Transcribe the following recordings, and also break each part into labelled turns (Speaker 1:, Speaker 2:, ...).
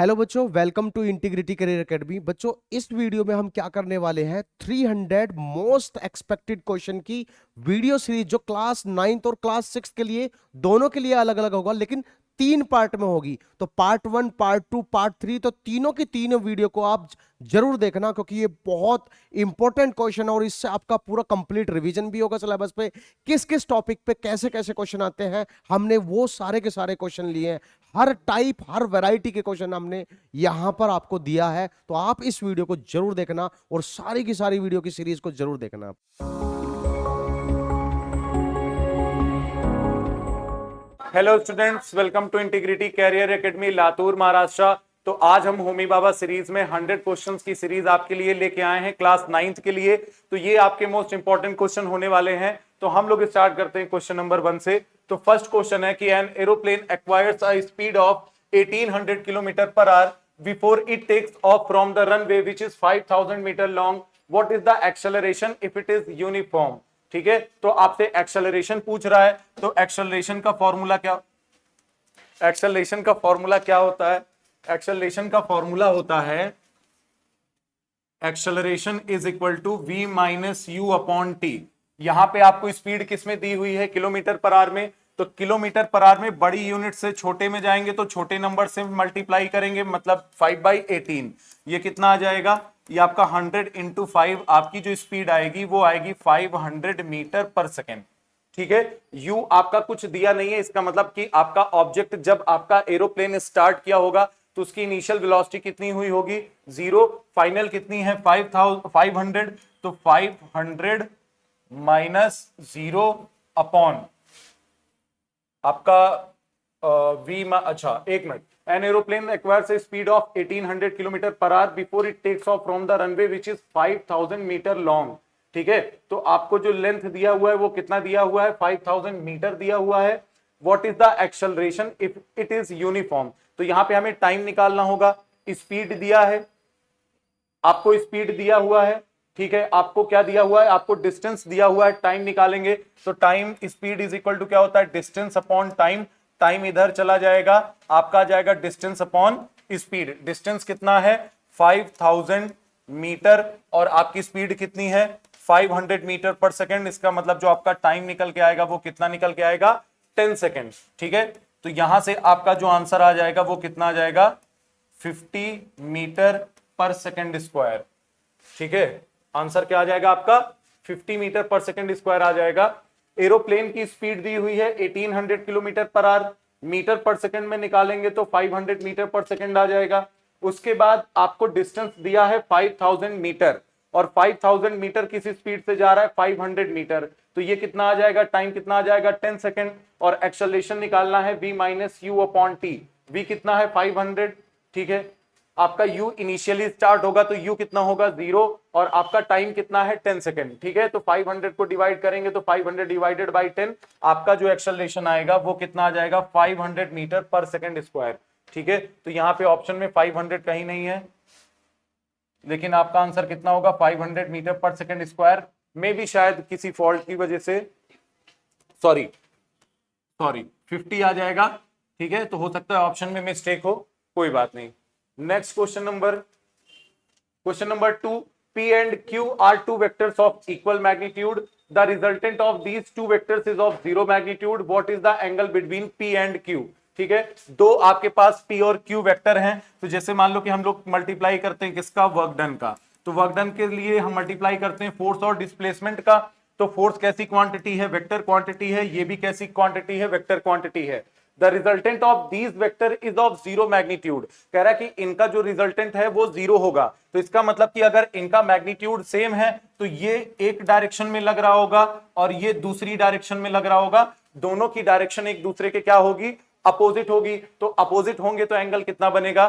Speaker 1: Hello बच्चों, welcome to integrity career academy. बच्चों, इस वीडियो में हम क्या करने वाले हैं, 300 मोस्ट एक्सपेक्टेड क्वेश्चन की वीडियो सीरीज जो क्लास 9th और क्लास 6 के लिए दोनों के लिए अलग अलग होगा, लेकिन 3 पार्ट में होगी। तो पार्ट 1, पार्ट 2, पार्ट 3, तो तीनों की तीनों वीडियो को आप जरूर देखना, क्योंकि ये बहुत इंपॉर्टेंट क्वेश्चन है और इससे आपका पूरा कंप्लीट रिवीजन भी होगा सिलेबस पे। किस किस टॉपिक पे कैसे कैसे क्वेश्चन आते हैं, हमने वो सारे के सारे क्वेश्चन लिए हैं। हर टाइप, हर वैरायटी के क्वेश्चन हमने यहां पर आपको दिया है। तो आप इस वीडियो को जरूर देखना और सारी की सारी वीडियो की सीरीज को जरूर देखना।
Speaker 2: Hello students, welcome to integrity career academy Latur Maharashtra. तो आज हम होमी बाबा सीरीज में 100 क्वेश्चंस की सीरीज आपके लिए लेके आए हैं क्लास 9th के लिए। तो ये आपके मोस्ट इंपॉर्टेंट क्वेश्चन होने वाले हैं। तो हम लोग स्टार्ट करते हैं क्वेश्चन नंबर 1 से। तो फर्स्ट क्वेश्चन है कि an aeroplane acquires a speed of 1800 kilometre per hour before it takes off from the runway which is 5000 metre long. What is the acceleration if it is uniform. ठीक है, तो आपसे acceleration पूछ रहा है। तो एक्सेलरेशन का फॉर्मूला क्या होता है? एक्सेलरेशन का फॉर्मूला होता है acceleration is equal to v minus u upon t. यहां पे आपको स्पीड किस में दी हुई है? किलोमीटर पर आवर में। तो किलोमीटर पर आवर में बड़ी यूनिट से छोटे में जाएंगे तो छोटे नंबर से मल्टीप्लाई करेंगे, मतलब 5/18। ये कितना आ जाएगा? ये आपका 100 इंटू 5, आपकी जो स्पीड आएगी वो आएगी 500 मीटर पर सेकेंड। ठीक है, यू आपका कुछ दिया नहीं है, इसका मतलब कि आपका ऑब्जेक्ट जब आपका एरोप्लेन स्टार्ट किया होगा तो उसकी इनिशियल वेलोसिटी कितनी हुई होगी? 0। फाइनल कितनी है? 500। तो 500 माइनस 0 अपॉन आपका अच्छा एक minute. An aeroplane acquires a speed of 1800 kilometre per hour before it takes off from the runway which is 5000 metre long. ठीक है, तो आपको जो लेंथ दिया हुआ है वो कितना दिया हुआ है? 5000 मीटर दिया हुआ है। What is the acceleration if it is uniform. तो यहां पे हमें टाइम निकालना होगा। स्पीड दिया है, आपको स्पीड दिया हुआ है। ठीक है, आपको क्या दिया हुआ है? आपको डिस्टेंस दिया हुआ है। टाइम निकालेंगे तो time speed is equal to क्या होता है? Distance upon time. टाइम इधर चला जाएगा, आपका आ जाएगा डिस्टेंस अपॉन स्पीड। डिस्टेंस कितना है? 5000 मीटर और आपकी स्पीड कितनी है? 500 मीटर पर सेकेंड। इसका मतलब जो आपका टाइम निकल के आएगा वो कितना निकल के आएगा? 10 सेकेंड। ठीक है, तो यहां से आपका जो आंसर आ जाएगा वो कितना आ जाएगा? 50 मीटर पर सेकेंड स्क्वायर। ठीक है, आंसर क्या आ जाएगा आपका? 50 मीटर पर सेकेंड स्क्वायर आ जाएगा। एरोप्लेन की स्पीड दी हुई है 1800 किलोमीटर पर आवर, मीटर पर सेकेंड में निकालेंगे तो 500 मीटर पर सेकेंड आ जाएगा। उसके बाद आपको डिस्टेंस दिया है 5000 मीटर और 5000 मीटर किस स्पीड से जा रहा है? 500 मीटर। तो ये कितना आ जाएगा? टाइम कितना आ जाएगा? 10 सेकेंड। और एक्सेलरेशन निकालना है v minus u upon T. v कितना है? 500। ठीक है, आपका u इनिशियली स्टार्ट होगा तो u कितना होगा? 0 और आपका टाइम कितना है? 10 सेकेंड। ठीक है, तो 500 को डिवाइड करेंगे तो 500 डिवाइडेड बाई 10, आपका जो एक्सेलरेशन आएगा वो कितना आ जाएगा? 500 मीटर पर सेकेंड स्क्वायर। ठीक है, तो यहां पे ऑप्शन में 500 कहीं नहीं है, लेकिन आपका आंसर कितना होगा? 500 मीटर पर सेकेंड स्क्वायर में भी शायद किसी फॉल्ट की वजह से सॉरी 50 आ जाएगा। ठीक है, तो हो सकता है ऑप्शन में मिस्टेक हो, कोई बात नहीं। Next question number 2। P and Q are two vectors of equal magnitude. The resultant of these two vectors is of zero magnitude. What is the angle between P and Q? ठीक है, दो आपके पास P और Q vector हैं। तो जैसे मान लो कि हम लोग मल्टीप्लाई करते हैं किसका? वर्क डन का। तो वर्क डन के लिए हम मल्टीप्लाई करते हैं फोर्स और डिस्प्लेसमेंट का। तो फोर्स कैसी क्वांटिटी है? वेक्टर क्वांटिटी है। ये भी कैसी क्वांटिटी है? वेक्टर क्वांटिटी है। The resultant of these vector is of zero magnitude. कह रहा है कि इनका जो रिजल्टेंट है वो जीरो होगा। तो इसका मतलब कि अगर इनका मैग्नीट्यूड सेम है तो ये एक डायरेक्शन में लग रहा होगा और ये दूसरी डायरेक्शन में लग रहा होगा। दोनों की डायरेक्शन एक दूसरे के क्या होगी? अपोजिट होगी। तो अपोजिट होंगे तो एंगल कितना बनेगा?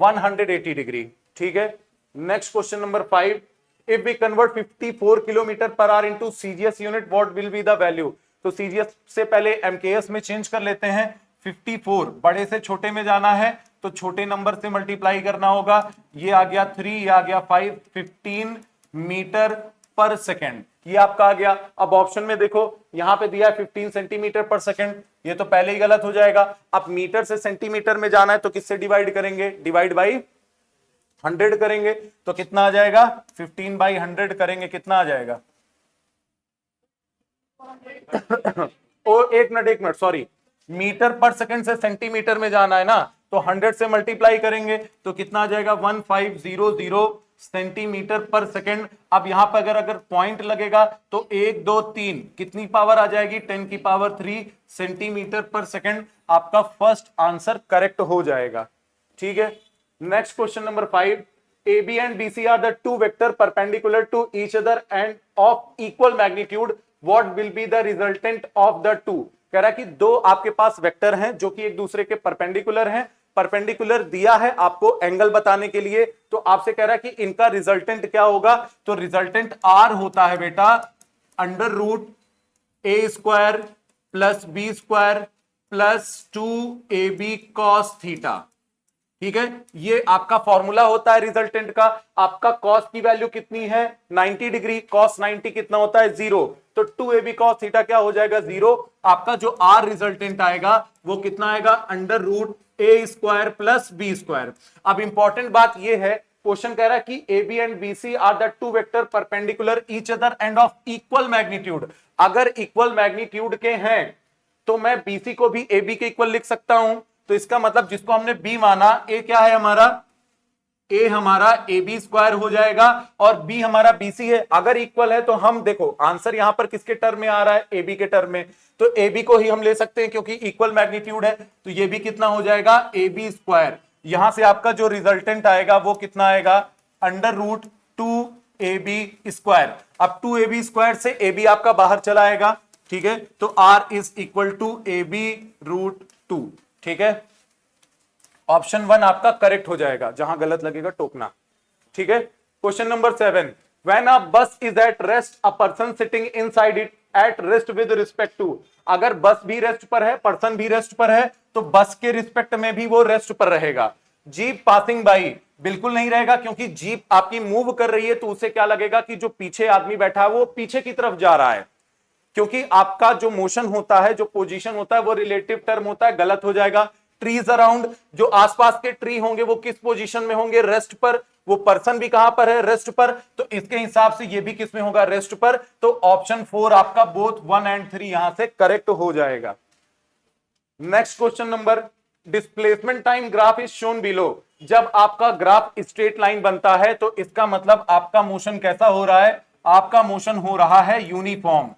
Speaker 2: 180 डिग्री। ठीक है, next question number 5। If we convert 54 kilometre per hour into CGS unit, what will be the value. तो सीजीएस से पहले एमकेएस में चेंज कर लेते हैं। 54 बड़े से छोटे में जाना है तो छोटे नंबर से मल्टीप्लाई करना होगा। ये आ गया 3, ये आ गया 5, 15 मीटर पर सेकेंड, ये आपका आ गया। अब ऑप्शन में देखो यहां पे दिया है 15 सेंटीमीटर पर सेकेंड, ये तो पहले ही गलत हो जाएगा। अब मीटर से सेंटीमीटर में जाना है तो किससे डिवाइड करेंगे, डिवाइड बाई 100 करेंगे, तो कितना आ जाएगा 15 बाई 100 करेंगे, कितना आ जाएगा ओ एक minute sorry, metre per second से सेंटीमीटर में जाना है ना, तो 100 से मल्टीप्लाई करेंगे तो कितना आ जाएगा 1500 सेंटीमीटर पर सेकंड। अब यहां पर अगर पॉइंट लगेगा तो 1 2 3 कितनी पावर आ जाएगी 10 की पावर 3 सेंटीमीटर पर सेकंड। आपका फर्स्ट आंसर करेक्ट हो जाएगा, ठीक है। Next question number 5, AB and BC are the two vector perpendicular to each other and of equal magnitude. What will be the resultant of the two? कह रहा है कि दो आपके पास वेक्टर हैं जो कि एक दूसरे के परपेंडिकुलर हैं, परपेंडिकुलर दिया है आपको एंगल बताने के लिए, तो आपसे कह रहा है कि इनका रिजल्टेंट क्या होगा, तो रिजल्टेंट R होता है बेटा under root a square plus b square plus 2ab cos theta, ठीक है। ये आपका फॉर्मूला होता है रिजल्टेंट का। आपका कॉस की वैल्यू कितनी है 90 डिग्री, कॉस 90 कितना होता है 0, तो 2ab cos थीटा क्या हो जाएगा 0। आपका जो आर रिजल्टेंट आएगा वो कितना आएगा under root a square plus b square. अब इंपॉर्टेंट बात ये है, क्वेश्चन कह रहा है कि AB and BC are the two vector perpendicular each other and of equal magnitude. अगर इक्वल मैग्नीट्यूड के हैं तो मैं BC को भी AB के इक्वल लिख सकता हूं, तो इसका मतलब जिसको हमने B माना, A क्या है हमारा, A हमारा AB स्क्वायर हो जाएगा और B हमारा BC है। अगर इक्वल है तो हम देखो आंसर यहां पर किसके टर्म में आ रहा है, AB के टर्म में, तो AB को ही हम ले सकते हैं क्योंकि इक्वल मैग्नीट्यूड है, तो ये भी कितना हो जाएगा AB स्क्वायर। यहां से आपका जो रिजल्टेंट आएगा वो कितना आएगा अंडर रूट 2AB स्क्वायर। अब 2AB स्क्वायर से AB आपका बाहर चला आएगा, ठीक है, तो R is equal to AB root 2, ठीक है। ऑप्शन 1 आपका करेक्ट हो जाएगा, जहां गलत लगेगा टोकना, ठीक है। Question number 7, when a bus is at rest a person sitting inside it at rest with respect to. अगर बस भी रेस्ट पर है, पर्सन भी रेस्ट पर है, तो बस के रिस्पेक्ट में भी वो रेस्ट पर रहेगा। जीप पासिंग बाई बिल्कुल नहीं रहेगा, क्योंकि जीप आपकी मूव कर रही है तो उसे क्या लगेगा कि जो पीछे आदमी बैठा है वो पीछे की तरफ जा रहा है, क्योंकि आपका जो मोशन होता है, जो पोजीशन होता है वो रिलेटिव टर्म होता है, गलत हो जाएगा। ट्रीज अराउंड, जो आसपास के ट्री होंगे वो किस पोजीशन में होंगे, रेस्ट पर। वो पर्सन भी कहां पर है, रेस्ट पर, तो इसके हिसाब से ये भी किस में होगा, रेस्ट पर। तो ऑप्शन 4 आपका बोथ 1 एंड 3 यहां से करेक्ट हो जाएगा। Next question number, displacement time graph is shown below. जब आपका ग्राफ स्ट्रेट लाइन बनता है तो इसका मतलब आपका मोशन कैसा हो रहा है, आपका मोशन हो रहा है यूनिफॉर्म।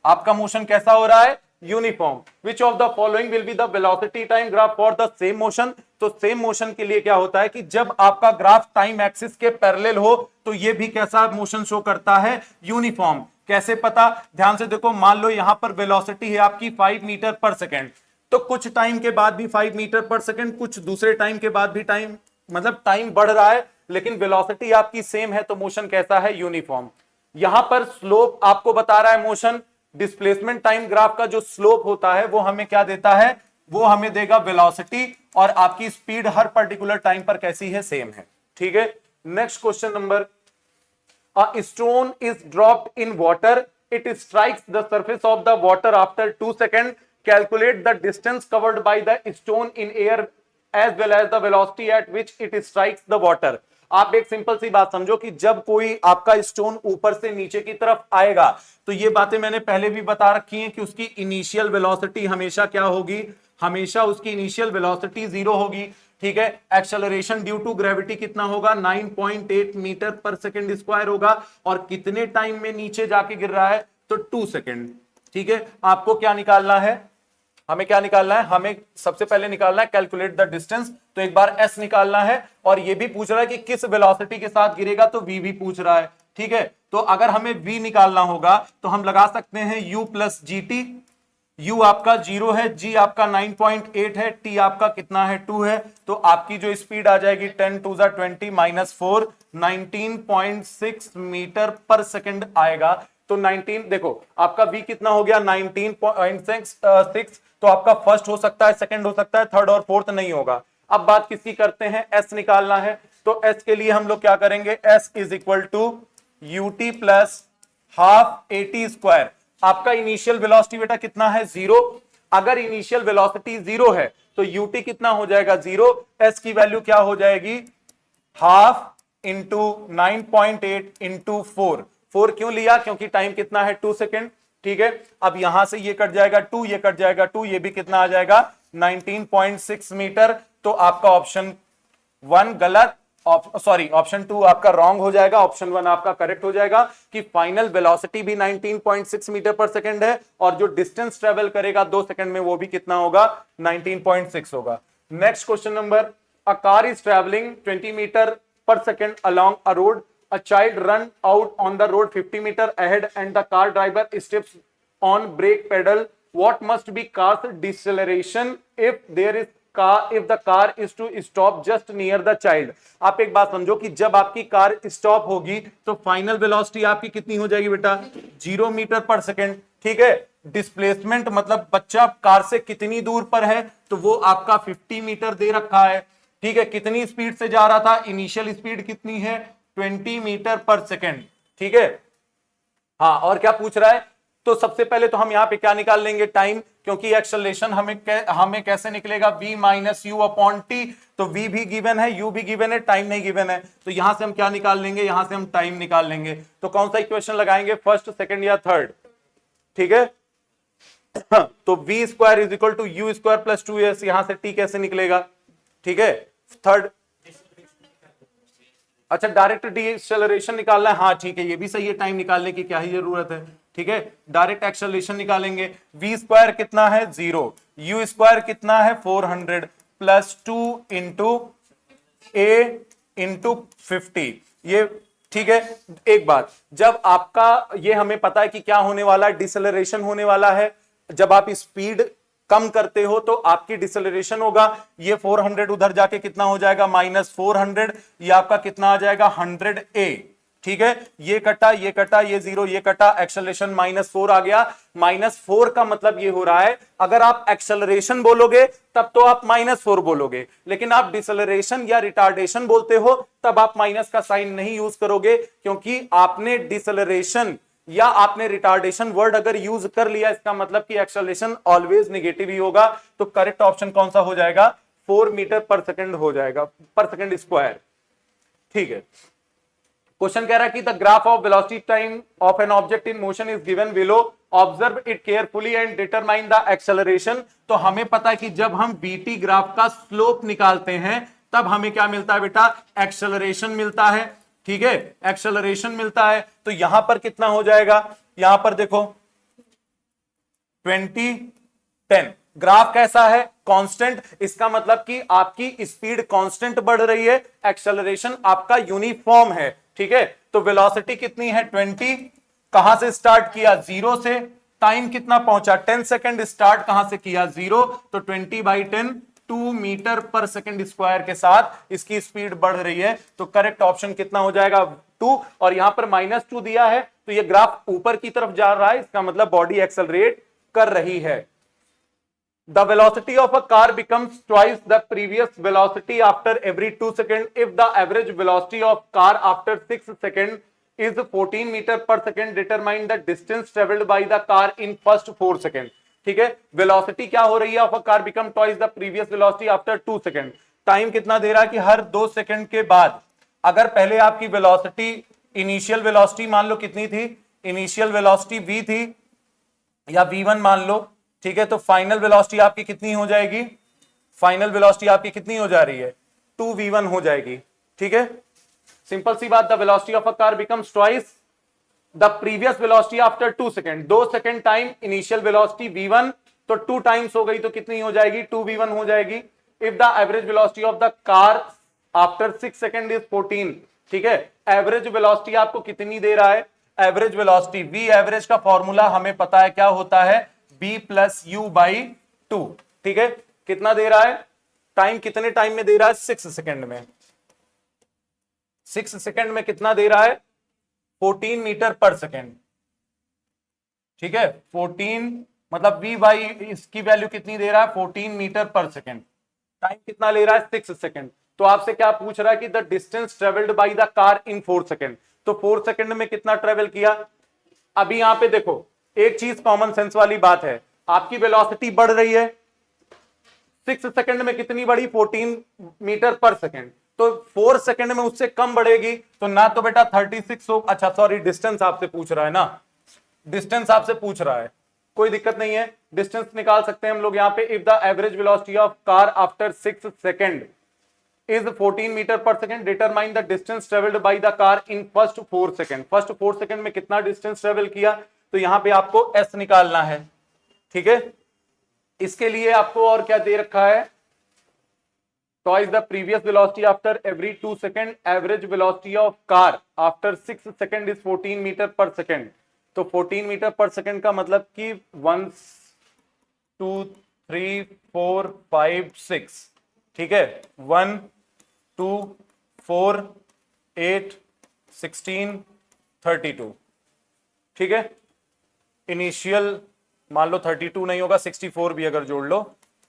Speaker 2: आपका मोशन कैसा हो रहा है, uniform. Which of the following will be the velocity time graph for the same motion. तो सेम मोशन के लिए क्या होता है कि जब आपका ग्राफ टाइम एक्सिस के पैरेलल हो तो ये भी कैसा मोशन शो करता है, यूनिफॉर्म। कैसे पता, ध्यान से देखो, मान लो यहां पर वेलोसिटी है आपकी 5 मीटर पर सेकेंड, तो कुछ टाइम के बाद भी 5 मीटर पर सेकेंड, कुछ दूसरे टाइम के बाद भी टाइम, मतलब टाइम बढ़ रहा है लेकिन वेलोसिटी आपकी सेम है, तो मोशन कैसा है, यूनिफॉर्म। यहां पर स्लोप आपको बता रहा है मोशन, डिस्प्लेसमेंट टाइम ग्राफ का जो स्लोप होता है वो हमें क्या देता है, वो हमें देगा वेलोसिटी, और आपकी स्पीड हर पर्टिकुलर टाइम पर कैसी है, सेम है, ठीक है। Next question number, a stone is dropped in water, it strikes the surface of the water after 2 second, calculate the distance covered by the stone in air as well as the velocity at which it strikes the water. आप एक simple सी बात समझो कि जब कोई आपका stone ऊपर से नीचे की तरफ आएगा तो ये बातें मैंने पहले भी बता रखी हैं कि उसकी इनिशियल वेलोसिटी हमेशा क्या होगी, हमेशा उसकी इनिशियल वेलोसिटी 0 होगी, ठीक है। एक्सेलरेशन ड्यू टू ग्रेविटी कितना होगा, 9.8 मीटर पर सेकेंड स्क्वायर होगा, और कितने टाइम में नीचे जाके गिर रहा है, तो 2 सेकेंड, ठीक है। आपको क्या निकालना है, हमें क्या निकालना है, हमें सबसे पहले निकालना है कैलकुलेट द डिस्टेंस, तो एक बार s निकालना है, और ये भी पूछ रहा है कि किस वेलोसिटी के साथ गिरेगा, तो v भी पूछ रहा है, ठीक है। तो अगर हमें v निकालना होगा तो हम लगा सकते हैं u प्लस gt। u आपका 0 है, g आपका 9.8 है, t आपका कितना है, 2 है, तो आपकी जो स्पीड आ जाएगी 10 टू द 20 माइनस 4, 19.6 मीटर पर सेकेंड आएगा। तो 19 देखो आपका v कितना हो गया 19.6, तो आपका फर्स्ट हो सकता है, सेकंड हो सकता है, थर्ड और फोर्थ नहीं होगा। अब बात किसकी करते हैं, s निकालना है, तो s के लिए हम लोग क्या करेंगे, s is equal to ut plus half AT square. आपका इनिशियल वेलोसिटी बेटा कितना है 0। अगर इनिशियल वेलोसिटी 0 है तो UT कितना हो जाएगा 0। S की वैल्यू क्या हो जाएगी हाफ इंटू 9.8 इंटू 4। 4 क्यों लिया क्योंकि टाइम कितना है 2 सेकेंड। ठीक है, अब यहां से ये कट जाएगा 2, ये कट जाएगा 2, ये भी कितना आ जाएगा 19.6 मीटर। तो आपका ऑप्शन 1 गलत, सॉरी ऑप्शन 2 आपका रॉन्ग हो जाएगा, ऑप्शन 1 आपका करेक्ट हो जाएगा कि फाइनल वेलोसिटी भी 19.6 मीटर पर सेकेंड है और जो डिस्टेंस ट्रेवल करेगा 2 सेकेंड में वो भी कितना होगा 19.6 होगा। Next question number, a car is travelling 20 metre per second along a road. A child run out on the road 50 meter ahead and the car driver steps on brake pedal. What must be car's deceleration if the car is to stop just near the child? आप एक बात समझो कि जब आपकी car stop होगी तो final velocity आपकी कितनी हो जाएगी बेटा 0 मीटर पर सेकेंड। ठीक है, डिस्प्लेसमेंट मतलब बच्चा कार से कितनी दूर पर है तो वो आपका 50 मीटर दे रखा है। ठीक है, कितनी स्पीड से जा रहा था, इनिशियल स्पीड कितनी है 20 मीटर पर सेकेंड। ठीक है, हाँ, और क्या पूछ रहा है तो सबसे पहले तो हम यहां पे क्या निकाल लेंगे टाइम, क्योंकि एक्सेलरेशन हमें कैसे निकलेगा v minus u upon T. तो v भी गिवन है, u भी गिवन है, टाइम नहीं गिवन है, तो यहां से हम क्या निकाल लेंगे, यहां से हम टाइम निकाल लेंगे। तो कौन सा इक्वेशन लगाएंगे, फर्स्ट सेकंड या थर्ड। ठीक है, तो v square is equal to u square plus 2s, यहां से t कैसे निकलेगा। ठीक है, थर्ड, अच्छा डायरेक्ट डिएक्सेलरेशन निकालना है, हाँ ठीक है, ये भी सही है, टाइम निकालने की क्या ही जरूरत है। ठीक है, डायरेक्ट एक्सेलरेशन निकालेंगे, v स्क्वायर कितना है 0, u स्क्वायर कितना है 400 प्लस 2 इंटू a इंटू 50। ये ठीक है, एक बात, जब आपका ये हमें पता है कि क्या होने वाला है, डिसेलरेशन होने वाला है। जब आप स्पीड कम करते हो तो आपकी डिसेलरेशन होगा। ये 400 उधर जाके कितना हो जाएगा -400, ये आपका कितना आ जाएगा 100a। ठीक है, ये कटा, ये कटा, ये 0, ये कटा, एक्सेलरेशन -4 आ गया। -4 का मतलब ये हो रहा है अगर आप एक्सेलरेशन बोलोगे तब तो आप -4 बोलोगे, लेकिन आप डिसेलरेशन या रिटार्डेशन बोलते हो तब आप माइनस का साइन नहीं यूज करोगे, क्योंकि आपने डिसेलरेशन या आपने रिटार्डेशन वर्ड अगर यूज कर लिया इसका मतलब कि एक्सेलरेशन ऑलवेज नेगेटिव ही होगा। तो करेक्ट ऑप्शन कौन सा हो जाएगा 4 मीटर पर सेकंड हो जाएगा, पर सेकंड स्क्वायर। ठीक है, क्वेश्चन कह रहा है कि the graph of velocity time of an object in motion is given below, observe it carefully and determine the acceleration. तो हमें पता है कि जब हम बीटी ग्राफ का स्लोप निकालते हैं तब हमें क्या मिलता है बेटा, एक्सेलरेशन मिलता है। ठीक है, एक्सेलरेशन मिलता है, तो यहां पर कितना हो जाएगा, यहां पर देखो 20-10। ग्राफ कैसा है, कांस्टेंट, इसका मतलब कि आपकी स्पीड कांस्टेंट बढ़ रही है, एक्सेलरेशन आपका यूनिफॉर्म है। ठीक है, तो वेलोसिटी कितनी है 20, कहां से स्टार्ट किया 0 से, टाइम कितना पहुंचा 10 सेकेंड, स्टार्ट कहां से किया 0, तो 20/10 2 मीटर पर सेकेंड स्क्वायर के साथ इसकी स्पीड बढ़ रही है। तो करेक्ट ऑप्शन कितना हो जाएगा 2, और यहां पर -2 दिया है तो ये ग्राफ ऊपर की तरफ जा रहा है, इसका मतलब बॉडी एक्सेलरेट कर रही है। The velocity of a car becomes twice the previous velocity after every 2 seconds if the average velocity of car after 6 seconds is 14 meter per second. Determine the distance traveled by the car in first 4 seconds. ठीक है, velocity क्या हो रही है of a car become twice the previous velocity after 2 second. Time कितना दे रहा है कि हर 2 सेकंड के बाद, अगर पहले आपकी वेलोसिटी इनिशियल वेलोसिटी मान लो कितनी थी, इनिशियल वेलोसिटी v थी या v1 मान लो। ठीक है, तो फाइनल वेलोसिटी आपकी कितनी हो जाएगी, फाइनल वेलोसिटी आपकी कितनी हो जा रही है 2v1 हो जाएगी। ठीक है, सिंपल सी बात, the velocity of a car becomes twice the previous velocity after 2 second. 2 second time initial velocity v1, तो 2 टाइम्स हो गई तो कितनी हो जाएगी 2v1 हो जाएगी। If the average velocity of the car after 6 second is 14। ठीक है, एवरेज वेलोसिटी आपको कितनी दे रहा है, एवरेज वेलोसिटी, v एवरेज का फॉर्मूला हमें पता है क्या होता है, b प्लस यू बाई 2। ठीक है, कितना दे रहा है, टाइम कितने टाइम में दे रहा है 6 सेकंड में, 6 सेकंड में कितना दे रहा है 14 मीटर पर सेकंड। ठीक है, 14 मतलब v बाई इसकी वैल्यू कितनी दे रहा है 14 मीटर पर सेकंड, टाइम कितना ले रहा है 6 सेकंड। तो आपसे क्या पूछ रहा है कि the distance travelled by the car in 4 second, तो 4 सेकंड में कितना ट्रेवल किया अभी यहां पे देखो, एक चीज कॉमन सेंस वाली बात है, आपकी वेलोसिटी बढ़ रही है, 6 सेकंड में कितनी बढ़ी, 14 मीटर पर सेकंड, तो 4 सेकंड में उससे कम बढ़ेगी, तो ना तो बेटा 36 हो, अच्छा सॉरी डिस्टेंस आपसे पूछ रहा है ना, डिस्टेंस आपसे पूछ रहा है, कोई दिक्कत नहीं है, डिस्टेंस निकाल सकते हैं हम लोग यहां पे। If the average velocity of car after 6 second is 14 metre per second, determine the distance travelled by the car in first 4 second. First 4 second में कितना डिस्टेंस ट्रेवल किया, तो यहां पे आपको एस निकालना है, ठीक है। इसके लिए आपको और क्या दे रखा है, twice the previous velocity after every 2 second, average velocity of car after 6 second is 14 metre per second, तो 14 मीटर पर सेकंड का मतलब कि 1 2 3 4 5 6, ठीक है, 1 2 4 8 16 32, ठीक है। इनिशियल मान लो 32 नहीं होगा, 64 भी अगर जोड़ लो,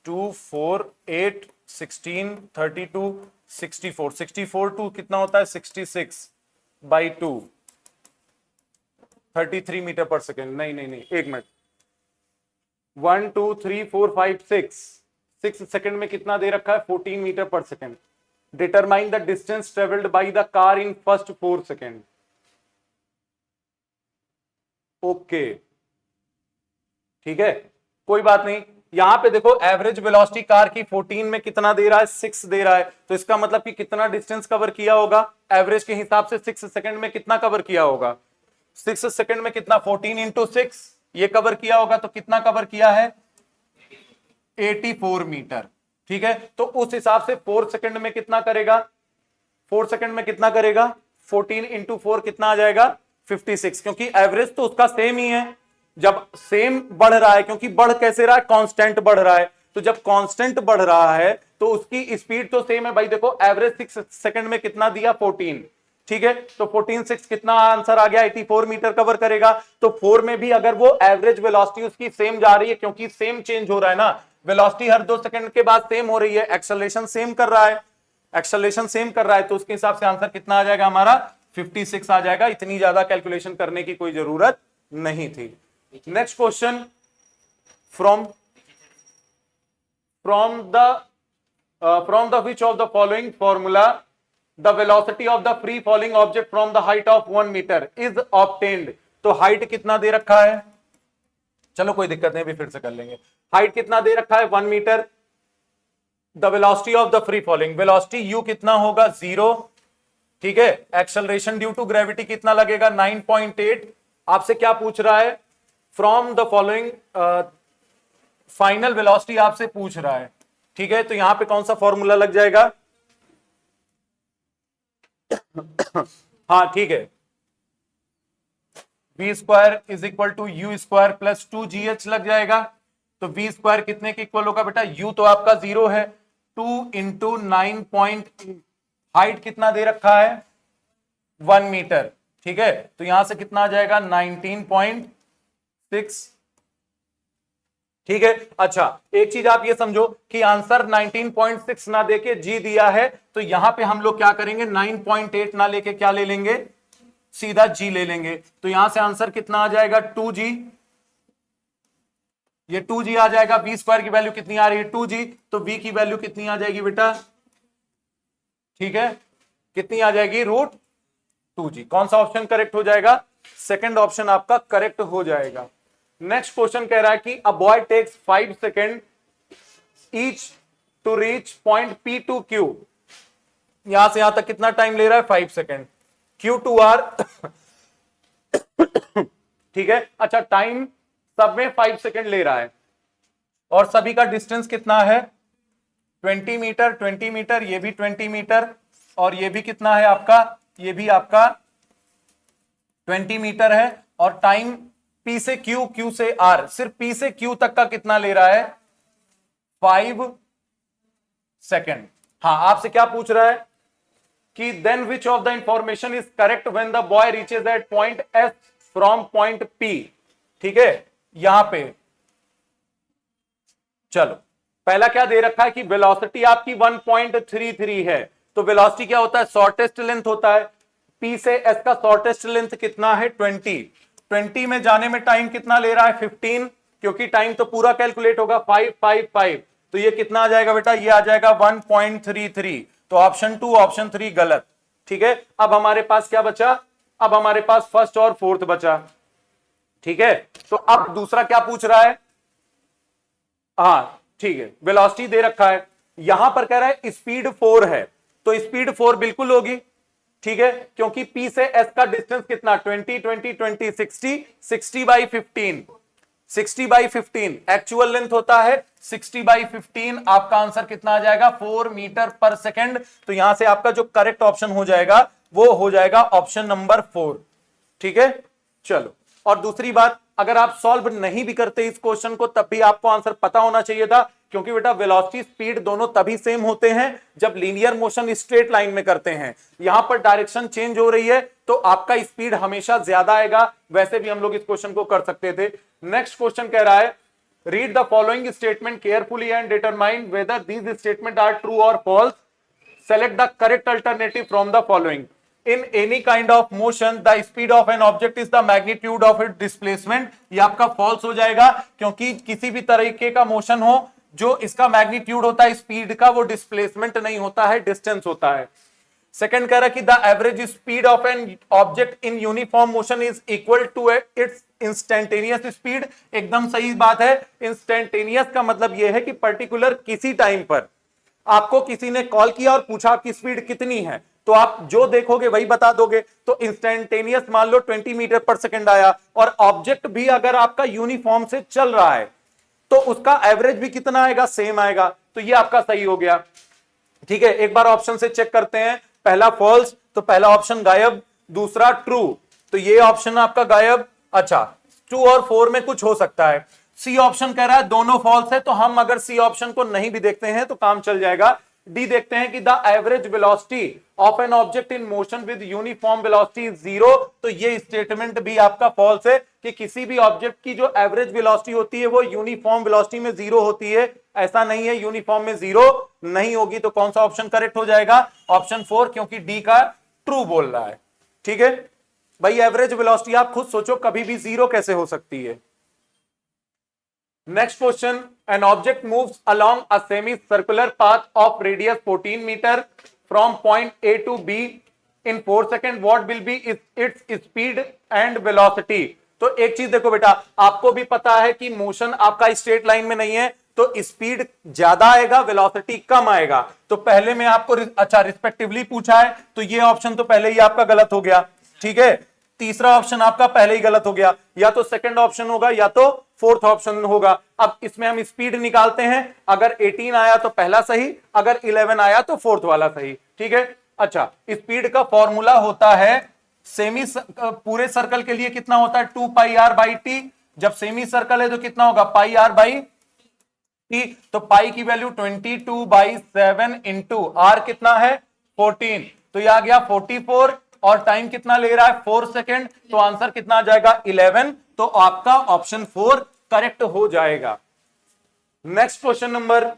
Speaker 2: 2 4 8 16 32 64, 64 टू कितना होता है 66 बाई 2, 33 मीटर पर सेकेंड, नहीं नहीं नहीं एक मिनट, 1 2 3 4 5 6 सेकंड में कितना दे रखा है 14 मीटर पर second. Determine the distance travelled by the car in first 4 second. Okay ठीक है, कोई बात नहीं। यहां पे देखो एवरेज वेलोसिटी कार की 14 में कितना दे रहा है 6 दे रहा है, तो इसका मतलब कि कितना डिस्टेंस कवर किया होगा एवरेज के हिसाब से 6 सेकंड में कितना कवर किया होगा, 6 सेकंड में कितना 14 इंटू 6 ये कवर किया होगा, तो कितना कवर किया है 84 मीटर, ठीक है। तो उस हिसाब से 4 सेकंड में कितना करेगा, 4 सेकंड में कितना करेगा 14 इंटू 4 कितना आ जाएगा 56, क्योंकि एवरेज तो उसका सेम ही है। जब सेम बढ़ रहा है, क्योंकि बढ़ कैसे रहा है कांस्टेंट बढ़ रहा है, तो जब कांस्टेंट बढ़ रहा है तो उसकी स्पीड तो सेम है भाई। देखो एवरेज 6 सेकंड में कितना दिया 14, ठीक है, तो 14 6 कितना आंसर आ गया 84 मीटर कवर करेगा। तो 4 में भी अगर वो एवरेज वेलोसिटी उसकी सेम जा रही है, क्योंकि सेम चेंज हो रहा है ना, वेलोसिटी हर 2 सेकंड के बाद सेम हो रही है, एक्सेलरेशन सेम कर रहा है, एक्सेलरेशन सेम कर रहा है, तो उसके हिसाब से आंसर कितना आ जाएगा हमारा 56 आ जाएगा। इतनी ज्यादा कैलकुलेशन करने की कोई जरूरत नहीं थी। Next question, from the which of the following formula the velocity of the free falling object from the height of 1 metre is obtained. तो हाइट कितना दे रखा है, चलो कोई दिक्कत नहीं, अभी फिर से कर लेंगे। हाइट कितना दे रखा है 1 metre, the velocity of the free falling, velocity u कितना होगा 0, ठीक है। एक्सेलरेशन ड्यू टू ग्रेविटी कितना लगेगा 9.8। आपसे क्या पूछ रहा है, from the following final velocity आपसे पूछ रहा है, ठीक है। तो यहां पे कौन सा फॉर्मूला लग जाएगा हाँ ठीक है, v square is equal to u square plus 2gh लग जाएगा। तो v स्क्वायर कितने के इक्वल होगा बेटा, u तो आपका 0 है, 2 इंटू 9 हाइट कितना दे रखा है 1 मीटर, ठीक है। तो यहां से कितना आ जाएगा 19.6, ठीक है। अच्छा एक चीज आप ये समझो कि आंसर 19.6 ना देके g दिया है, तो यहां पे हम लोग क्या करेंगे 9.8 ना लेके क्या ले लेंगे, सीधा g ले लेंगे। तो यहां से आंसर कितना आ जाएगा 2g, ये 2g आ जाएगा। v स्क्वायर की वैल्यू कितनी आ रही है 2g, तो v की वैल्यू कितनी आ जाएगी बेटा, ठीक है, कितनी आ जाएगी √2g। कौन सा ऑप्शन करेक्ट हो जाएगा, सेकंड ऑप्शन आपका करेक्ट हो जाएगा। नेक्स्ट क्वेश्चन कह रहा है कि a boy takes 5 second each to reach point P to Q, यहां से यहां तक कितना टाइम ले रहा है 5 सेकेंड, Q टू R ठीक है। अच्छा टाइम सब में 5 सेकेंड ले रहा है और सभी का डिस्टेंस कितना है 20 मीटर, 20 मीटर, ये भी 20 मीटर और ये भी कितना है आपका, ये भी आपका 20 मीटर है। और टाइम P से Q, Q से R, सिर्फ P से Q तक का कितना ले रहा है 5 सेकेंड। हाँ आपसे क्या पूछ रहा है कि then which of the information is correct when the boy reaches at point S फ्रॉम पॉइंट P, ठीक है। यहां पे चलो पहला क्या दे रखा है कि वेलोसिटी आपकी 1.33 है, तो वेलोसिटी क्या होता है शॉर्टेस्ट लेंथ होता है, P से S का शॉर्टेस्ट लेंथ कितना है 20, 20 में जाने में टाइम कितना ले रहा है 15, क्योंकि टाइम तो पूरा कैलकुलेट होगा 555, तो ये कितना आ जाएगा बेटा, ये आ जाएगा 1.33। तो ऑप्शन 2 ऑप्शन 3 गलत। ठीक है, अब हमारे पास क्या बचा, अब हमारे पास फर्स्ट और फोर्थ बचा। ठीक है, तो अब दूसरा क्या पूछ रहा है, हाँ ठीक है, वेलोसिटी दे रखा है, यहां पर कह रहा है स्पीड 4 है, तो स्पीड 4 बिल्कुल होगी। ठीक है, क्योंकि P से S का डिस्टेंस कितना 20 20 20 60 60/15, 60/15 एक्चुअल लेंथ होता है 60/15। आपका आंसर कितना आ जाएगा 4 मीटर पर सेकेंड। तो यहां से आपका जो करेक्ट ऑप्शन हो जाएगा वो हो जाएगा ऑप्शन नंबर 4। ठीक है, चलो, और दूसरी बात, अगर आप सॉल्व नहीं भी करते इस क्वेश्चन को तब भी आपको आंसर पता होना चाहिए था, क्योंकि बेटा वेलोसिटी स्पीड दोनों तभी सेम होते हैं जब लीनियर मोशन स्ट्रेट लाइन में करते हैं। यहां पर डायरेक्शन चेंज हो रही है तो आपका स्पीड हमेशा ज्यादा आएगा। वैसे भी हम लोग इस क्वेश्चन को कर सकते थे। नेक्स्ट क्वेश्चन कह रहा है, read the following statement carefully and determine whether these statement are true और false. Select the correct alternative from the following. In any kind of motion, the speed of an object is the magnitude of its displacement. ये आपका false हो जाएगा, क्योंकि किसी भी तरीके का मोशन हो जो इसका मैग्नीट्यूड होता है स्पीड का, वो डिस्प्लेसमेंट नहीं होता है, डिस्टेंस होता है। सेकंड कह रहा है कि the average speed of an object in uniform motion is equal to its instantaneous speed. एकदम सही बात है। इंस्टेंटेनियस का मतलब यह है कि पर्टिकुलर किसी टाइम पर आपको किसी ने कॉल किया और पूछा आपकी स्पीड कितनी है, तो आप जो देखोगे वही बता दोगे। तो इंस्टेंटेनियस मान लो 20 मीटर पर सेकंड आया, और ऑब्जेक्ट भी अगर आपका यूनिफॉर्म से चल रहा है तो उसका एवरेज भी कितना आएगा, सेम आएगा। तो ये आपका सही हो गया। ठीक है, एक बार ऑप्शन से चेक करते हैं। पहला फॉल्स, तो पहला ऑप्शन गायब, दूसरा ट्रू, तो ये ऑप्शन आपका गायब। अच्छा, 2 और 4 में कुछ हो सकता है। सी ऑप्शन कह रहा है दोनों फॉल्स है, तो हम अगर सी ऑप्शन को नहीं भी देखते हैं तो काम चल जाएगा। डी देखते हैं कि the average velocity of an object in motion with uniform velocity is 0। तो ये स्टेटमेंट भी आपका फॉल्स है कि किसी भी ऑब्जेक्ट की जो एवरेज वेलोसिटी होती है वो यूनिफॉर्म वेलोसिटी में 0 होती है। ऐसा नहीं है, यूनिफॉर्म में 0 नहीं होगी। तो कौन सा ऑप्शन करेक्ट हो जाएगा, ऑप्शन 4, क्योंकि डी का ट्रू बोल रहा है। ठीक है भाई, एवरेज वेलोसिटी आप खुद सोचो कभी भी 0 कैसे हो सकती है। Next question, an object moves along a semicircular path of radius 14 meter from point A to B in 4 seconds. What will be its speed and velocity? तो एक चीज देखो बेटा, आपको भी पता है कि मोशन आपका स्ट्रेट लाइन में नहीं है, तो स्पीड ज्यादा आएगा, वेलोसिटी कम आएगा। तो पहले में आपको अच्छा रिस्पेक्टिवली पूछा है, तो ये ऑप्शन तो पहले ही आपका गलत हो गया। ठीक है, तीसरा ऑप्शन आपका पहले ही गलत हो गया, या तो सेकंड ऑप्शन होगा या तो फोर्थ ऑप्शन होगा। अब इसमें हम स्पीड निकालते हैं, अगर 18 आया तो पहला सही, अगर 11 आया तो फोर्थ वाला सही। ठीक है, अच्छा, स्पीड का फॉर्मूला होता है सेमी पूरे सर्कल के लिए कितना होता है 2πr/t। जब सेमी सर्कल है तो कितना होगा πr/t। तो पाई की वैल्यू 22/7 इंटू आर कितना है 14, तो यह आ गया 44, और टाइम कितना ले रहा है 4 सेकेंड। तो आंसर कितना आ जाएगा 11। तो आपका ऑप्शन 4 करेक्ट हो जाएगा। Next question number,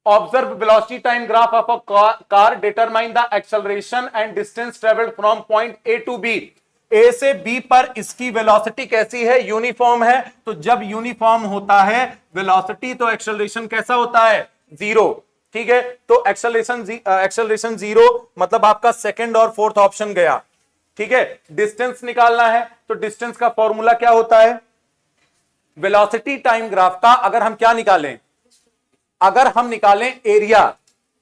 Speaker 2: observe velocity time graph of a car, determine the acceleration and distance travelled from point A to B. A से बी पर इसकी वेलोसिटी कैसी है, यूनिफॉर्म है। तो जब यूनिफॉर्म होता है वेलोसिटी, तो एक्सेलरेशन कैसा होता है 0। ठीक है, तो एक्सेलरेशन 0 मतलब आपका सेकंड और फोर्थ ऑप्शन गया। ठीक है, डिस्टेंस निकालना है, तो डिस्टेंस का फॉर्मूला क्या होता है वेलोसिटी टाइम ग्राफ का। अगर हम क्या निकालें, अगर हम निकालें एरिया,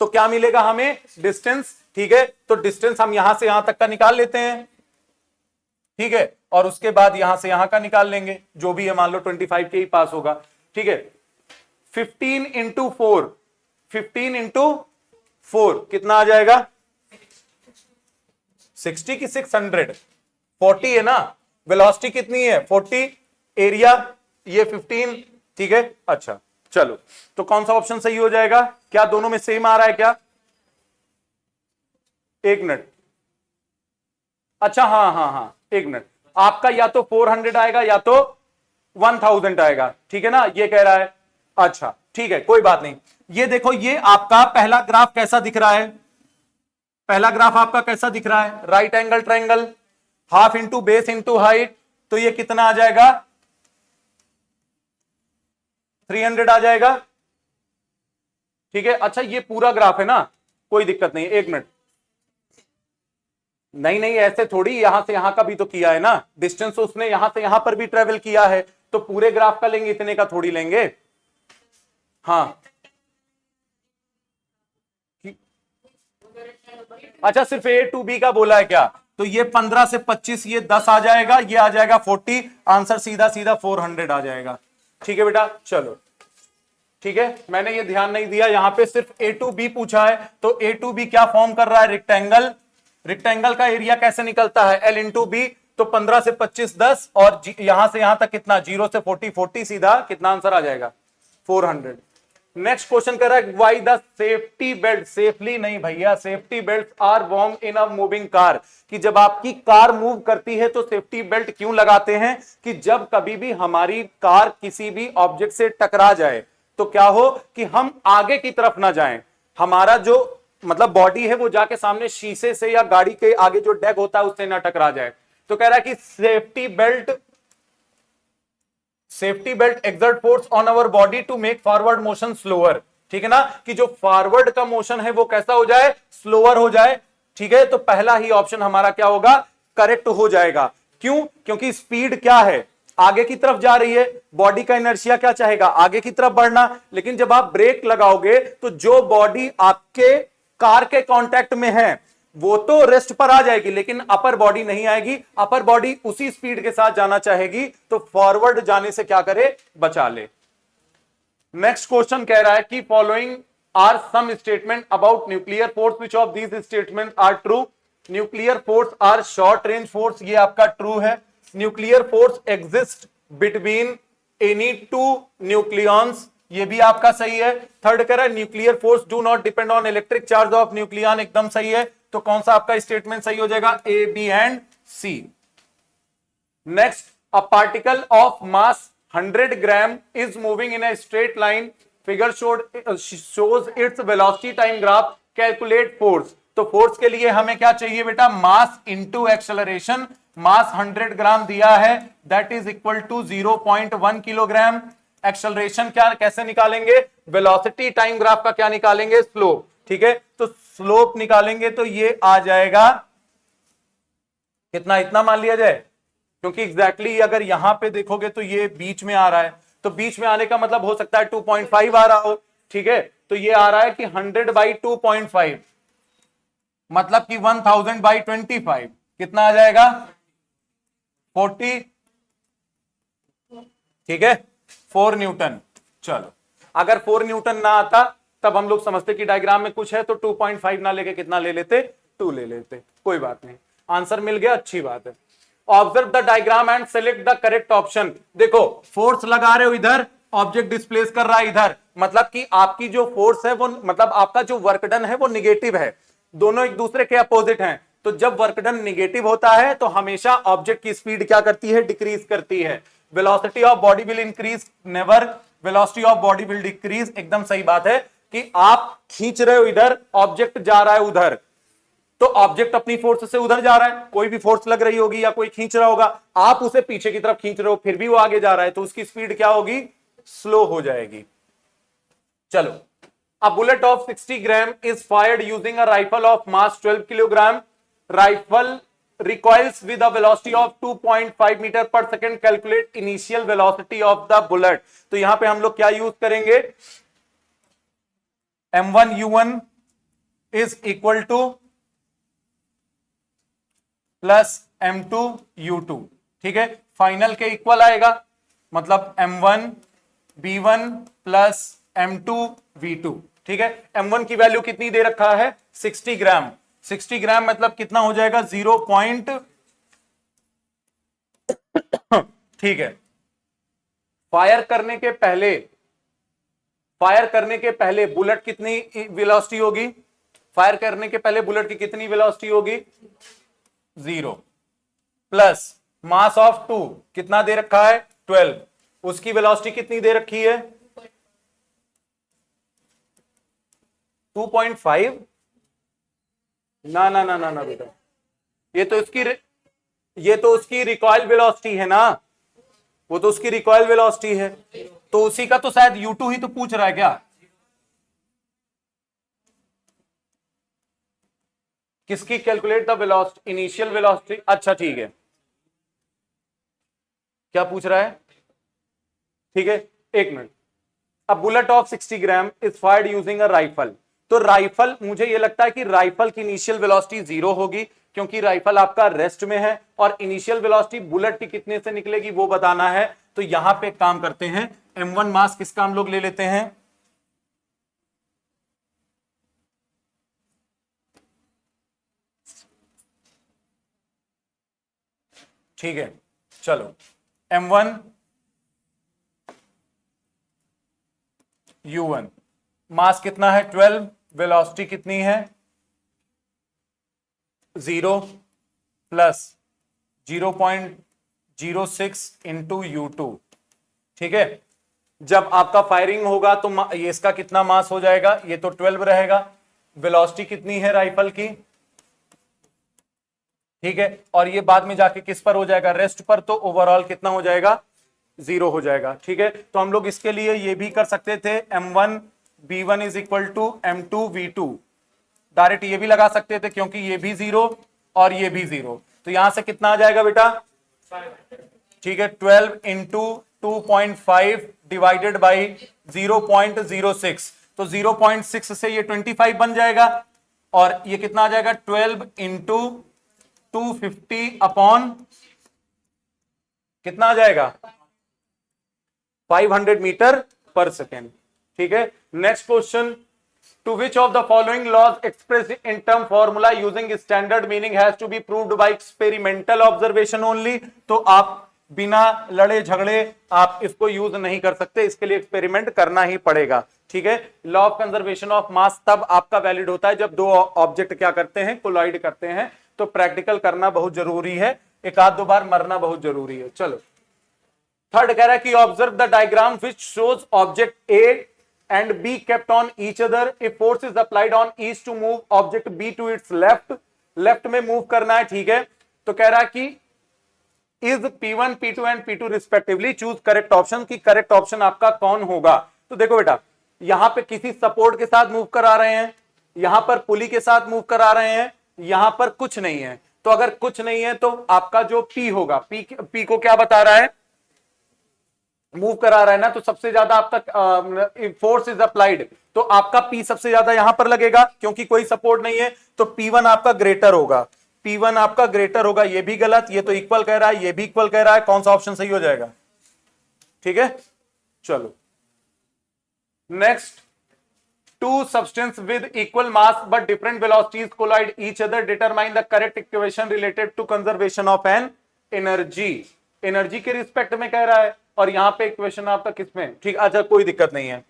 Speaker 2: तो क्या मिलेगा हमें डिस्टेंस। ठीक है, तो डिस्टेंस हम यहां से यहां तक का निकाल लेते हैं। ठीक है, और उसके बाद यहां से यहां का निकाल लेंगे, जो भी है मान लो 25 के ही पास होगा। ठीक है, 15 इंटू 4, 15 इंटू 4 कितना आ जाएगा 60 की 600, 40 है ना, वेलोसिटी कितनी है 40, एरिया ये 15। ठीक है, अच्छा चलो, तो कौन सा ऑप्शन सही हो जाएगा, क्या दोनों में सेम आ रहा है क्या, एक मिनट, अच्छा हाँ, एक मिनट, आपका या तो 400 आएगा या तो 1000 आएगा। ठीक है ना, ये कह रहा है। अच्छा ठीक है, कोई बात नहीं। ये देखो, ये आपका पहला ग्राफ कैसा दिख रहा है, पहला ग्राफ आपका कैसा दिख रहा है, right angle triangle, half into base into height, तो ये कितना आ जाएगा, 300 आ जाएगा। ठीक है, अच्छा ये पूरा ग्राफ है ना, कोई दिक्कत नहीं, एक मिनट, नहीं नहीं ऐसे थोड़ी, यहां से यहां का भी तो किया है ना, डिस्टेंस उसने यहां से यहां पर भी ट्रेवल किया है, तो पूरे ग्राफ का लेंगे, इतने का थोड़ी लेंगे। हाँ अच्छा, सिर्फ ए टू बी का बोला है क्या, तो ये 15 से 25, ये 10 आ जाएगा, ये आ जाएगा 40, आंसर सीधा सीधा 400 आ जाएगा। ठीक है बेटा, चलो ठीक है, मैंने ये ध्यान नहीं दिया, यहां पे सिर्फ ए टू बी पूछा है, तो ए टू बी क्या फॉर्म कर रहा है, रेक्टेंगल, रेक्टेंगल का एरिया कैसे निकलता है, एल इंटू बी, तो 15 से 25 10, और यहां से यहां तक कितना, 0 से 40 40, सीधा कितना आंसर आ जाएगा, 400। नेक्स्ट क्वेश्चन कर रहा है, why the safety belt, safely नहीं भैया, safety belt are worn in a moving car, कि जब आपकी कार मूव करती है तो सेफ्टी बेल्ट क्यों लगाते हैं, कि जब कभी भी हमारी कार किसी भी ऑब्जेक्ट से टकरा जाए तो क्या हो कि हम आगे की तरफ ना जाएं, हमारा जो मतलब बॉडी है वो जाके सामने शीशे से या गाड़ी के आगे जो डेक होता है उससे ना टकरा जाए। तो कह रहा है कि safety belt exert force on our body to make forward motion slower, ठीक है ना, कि जो फॉरवर्ड का मोशन है वो कैसा हो जाए, स्लोअर हो जाए। ठीक है, तो पहला ही ऑप्शन हमारा क्या होगा, करेक्ट हो जाएगा। क्यों, क्योंकि स्पीड क्या है, आगे की तरफ जा रही है, बॉडी का इनर्शिया क्या चाहेगा, आगे की तरफ बढ़ना, लेकिन जब आप ब्रेक लगाओगे तो जो बॉडी आपके कार के कांटेक्ट में है वो तो रेस्ट पर आ जाएगी, लेकिन अपर बॉडी नहीं आएगी, अपर बॉडी उसी स्पीड के साथ जाना चाहेगी, तो फॉरवर्ड जाने से क्या करे, बचा ले। नेक्स्ट क्वेश्चन कह रहा है कि following are some statement about nuclear force, which of these statement are true, nuclear force are short range force, ये आपका ट्रू है, nuclear force exist between any two nucleons, ये भी आपका सही है। थर्ड कह रहा है nuclear force do not depend on electric charge of nucleon, एकदम सही है, तो कौन सा आपका स्टेटमेंट सही हो जाएगा, A B and C. Next, a particle of mass 100 gram is moving in a straight line, figure shows its velocity time graph, calculate force, तो फोर्स के लिए हमें क्या चाहिए बेटा, मास इंटू एक्सेलरेशन, मास 100 ग्राम दिया है, that is equal to 0.1 kilogram, acceleration क्या कैसे निकालेंगे, वेलोसिटी टाइम ग्राफ का क्या निकालेंगे, स्लोप, ठीक है, तो स्लोप निकालेंगे तो ये आ जाएगा कितना, इतना मान लिया जाए, क्योंकि एग्जैक्टली अगर यहां पे देखोगे तो ये बीच में आ रहा है, तो बीच में आने का मतलब हो सकता है 2.5 आ रहा हो, ठीक है, तो ये आ रहा है कि 100 बाई 2.5 मतलब कि 1000 बाई 25 कितना आ जाएगा, 40, ठीक है, 4 न्यूटन। चलो, अगर 4 न्यूटन ना आता तब हम लोग समझते कि डायग्राम में कुछ है, तो 2.5 ना लेके कितना ले लेते, 2 ले लेते, कोई बात नहीं, आंसर मिल गया, अच्छी बात है। Observe the diagram and select the correct option, देखो फोर्स लगा रहे हो इधर, ऑब्जेक्ट डिस्प्लेस कर रहा है इधर, मतलब कि आपकी जो फोर्स है वो मतलब आपका जो वर्क डन है वो निगेटिव है, दोनों एक दूसरे के अपोजिट हैं, तो जब वर्क डन निगेटिव होता है तो हमेशा ऑब्जेक्ट की स्पीड क्या करती है, डिक्रीज करती है, velocity of body will increase, never velocity of body will decrease, एकदम सही बात है कि आप खींच रहे हो इधर, ऑब्जेक्ट जा रहा है उधर, तो ऑब्जेक्ट अपनी फोर्स से उधर जा रहा है, कोई भी फोर्स लग रही होगी या कोई खींच रहा होगा, आप उसे पीछे की तरफ खींच रहे हो फिर भी वो आगे जा रहा है, तो उसकी स्पीड क्या होगी, स्लो हो जाएगी। चलो, a bullet of 60 gram is fired using a rifle of mass 12 kilogram, rifle recoils with a velocity of 2.5 meter per second, calculate initial velocity of the bullet, तो यहां पे हम लोग क्या यूज करेंगे, m1 u1 is equal to plus m2 u2, ठीक है, final के इक्वल आएगा, मतलब m1 b1 plus m2 v2, ठीक है, m1 की वैल्यू कितनी दे रखा है, 60 ग्राम, 60 ग्राम मतलब कितना हो जाएगा, 0 पॉइंट, ठीक है, फायर करने के पहले बुलेट कितनी वेलोसिटी होगी, फायर करने के पहले बुलेट की कितनी वेलोसिटी होगी, 0 प्लस मास ऑफ 2 कितना दे रखा है, 12, उसकी वेलोसिटी कितनी दे रखी है, 2.5, ना ना ना ना ना बेटा, ये तो ये तो उसकी रिकॉइल वेलोसिटी है ना, वो तो उसकी रिकॉइल वेलोसिटी है, तो उसी का तो शायद U2 ही तो पूछ रहा है क्या? किसकी? Calculate the velocity, initial velocity. अच्छा ठीक है, क्या पूछ रहा है? ठीक है, एक minute. A bullet of 60 gram is fired using a rifle. तो राइफल, मुझे यह लगता है कि राइफल की इनिशियल वेलोसिटी 0 होगी, क्योंकि राइफल आपका रेस्ट में है, और इनिशियल वेलोसिटी बुलेट की कितने से निकलेगी वो बताना है। तो यहां पे काम करते हैं, M1 मास किसका हम लोग ले लेते हैं? ठीक है, चलो M1 U1, मास कितना है? 12, वेलोसिटी कितनी है? 0 प्लस 0.06 इंटू U2। ठीक है, जब आपका फायरिंग होगा तो ये इसका कितना मास हो जाएगा? ये तो 12 रहेगा। वेलोसिटी कितनी है राइफल की? ठीक है, और ये बाद में जाके किस पर हो जाएगा? रेस्ट पर। तो ओवरऑल कितना हो जाएगा? 0 हो जाएगा। ठीक है, तो हम लोग इसके लिए ये भी कर सकते थे, M1 B1 is equal to M2 V2, direct ये भी लगा सकते थे, क्योंकि ये भी 0 और ये भी 0। तो यहां से कितना आ जाएगा बेटा? ठीक है, 12 इंटू 2.5 डिवाइडेड बाई 0.06, तो 0.6 से ये 25 बन जाएगा, और ये कितना आ जाएगा? 12 इंटू 250 अपॉन कितना आ जाएगा? 500 मीटर पर सेकेंड। ठीक है, next question, to which of the following laws express in term formula using standard meaning has to be proved by experimental observation only. तो आप बिना लड़े झगड़े आप इसको यूज नहीं कर सकते, इसके लिए एक्सपेरिमेंट करना ही पड़ेगा। ठीक है, law of conservation of mass तब आपका वैलिड होता है जब दो ऑब्जेक्ट क्या करते हैं? कोलाइड करते हैं। तो प्रैक्टिकल करना बहुत जरूरी है, एक आध दो बार मरना बहुत जरूरी है। चलो, थर्ड कह रहा है कि observe the diagram which shows object A and B kept on each other if force is applied on each to move object B to its left में मूव करना है। ठीक है, तो कह रहा है कि is P1 P2 and P2 respectively choose correct option, की करेक्ट ऑप्शन आपका कौन होगा? तो देखो बेटा, यहां पे किसी सपोर्ट के साथ मूव करा रहे हैं, यहां पर पुली के साथ मूव करा रहे हैं, यहां पर कुछ नहीं है। तो अगर कुछ नहीं है तो आपका जो P होगा, P को क्या बता रहा है? मूव करा रहा है ना, तो सबसे ज्यादा आप तक फोर्स इज अप्लाइड, तो आपका P सबसे ज्यादा यहां पर लगेगा, क्योंकि कोई सपोर्ट नहीं है। तो P1 आपका ग्रेटर होगा, P1 आपका ग्रेटर होगा। ये भी गलत, ये तो इक्वल कह रहा है, ये भी इक्वल कह रहा है, कौन सा ऑप्शन सही हो जाएगा? ठीक है, चलो next, to substance with equal mass but different velocities collide each other, determine the correct equation related to conservation of an energy. Energy के रिस्पेक्ट में कह रहा है, और यहां पे इक्वेशन आपका किसमें? ठीक, अच्छा कोई दिक्कत नहीं है।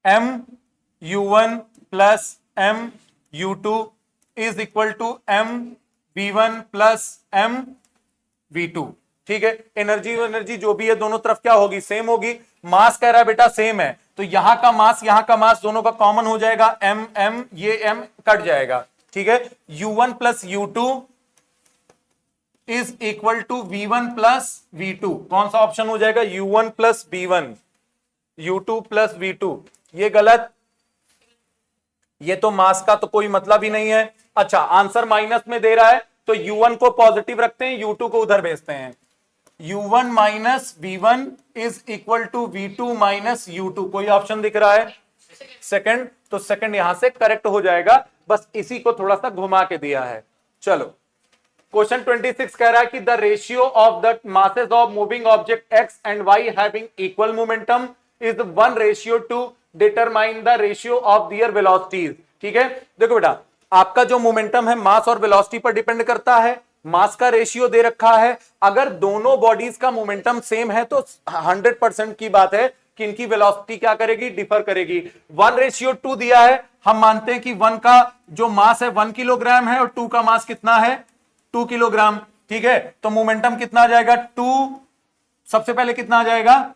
Speaker 2: MU1 plus MU2 is equal to MV1 plus MV2। ठीक है, एनर्जी जो भी है दोनों तरफ क्या होगी? सेम होगी। मास कह रहा है बेटा सेम है, तो यहां का मास दोनों का कॉमन हो जाएगा, M ये M कट जाएगा। ठीक है, U1 plus U2 is equal to V1 plus V2, कौन सा ऑप्शन हो जाएगा? U1 plus V1, U2 plus V2। ये गलत, ये तो मास का तो कोई मतलब ही नहीं है। अच्छा, आंसर माइनस में दे रहा है, तो U1 को पॉजिटिव रखते हैं, U2 को उधर भेजते हैं। U1 minus V1 is equal to V2 minus U2, कोई ऑप्शन दिख रहा है? सेकंड, तो सेकंड यहां से करेक्ट हो जाएगा, बस इसी को थोड़ा सा घुमा के दिया है। चलो, क्वेश्चन 26 कह रहा है कि the ratio of the masses of moving object X and Y having equal momentum is 1:2 determine the ratio of their velocities. ठीक है, देखो बेटा, आपका जो मोमेंटम है मास और वेलोसिटी पर डिपेंड करता है, मास का रेशियो दे रखा है। अगर दोनों बॉडीज का मोमेंटम सेम है तो 100% की बात है कि इनकी वेलोसिटी क्या करेगी? डिफर करेगी। 1:2 दिया है, हम मानते हैं कि 1 का जो मास है 1 किलोग्राम है, और 2 का मास कितना है? 2 किलोग्राम। ठीक है, तो मोमेंटम कितना आ जाएगा? 2, सबसे पहले कितना आ जाएगा?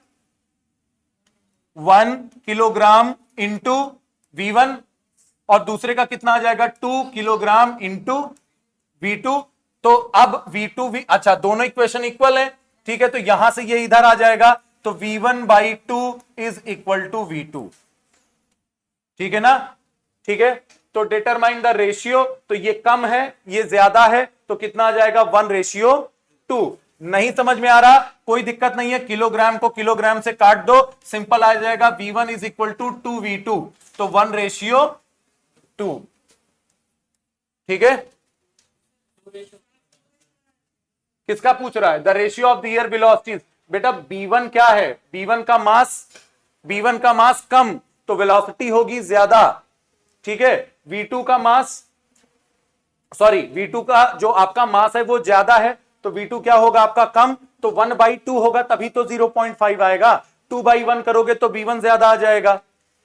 Speaker 2: 1 किलोग्राम इंटू V1, और दूसरे का कितना आ जाएगा? 2 किलोग्राम इंटू V2। तो अब V2 अच्छा दोनों इक्वेशन इक्वल है, ठीक है, तो यहां से ये इधर आ जाएगा, तो V1/2 is equal to V2, ठीक है ना, ठीक है। तो डिटरमाइन द रेशियो, तो ये कम है ये ज्यादा है, तो कितना आ जाएगा 1:2। नहीं समझ में आ रहा कोई दिक्कत नहीं है, किलोग्राम को किलोग्राम से काट दो, सिंपल आ जाएगा V1 is equal to 2V2, तो 1:2, ठीक है। किसका पूछ रहा है? The ratio of the air velocities. बेटा B1 क्या है? B1 का मास कम, तो वेलोसिटी होगी ज्यादा, ठीक है। V2 का मास, सॉरी V2 का जो आपका मास है वो ज्यादा है, तो V2 क्या होगा आपका कम, तो 1/2 होगा, तभी तो 0.5 आएगा। 2/1 करोगे तो B1 ज्यादा आ जाएगा।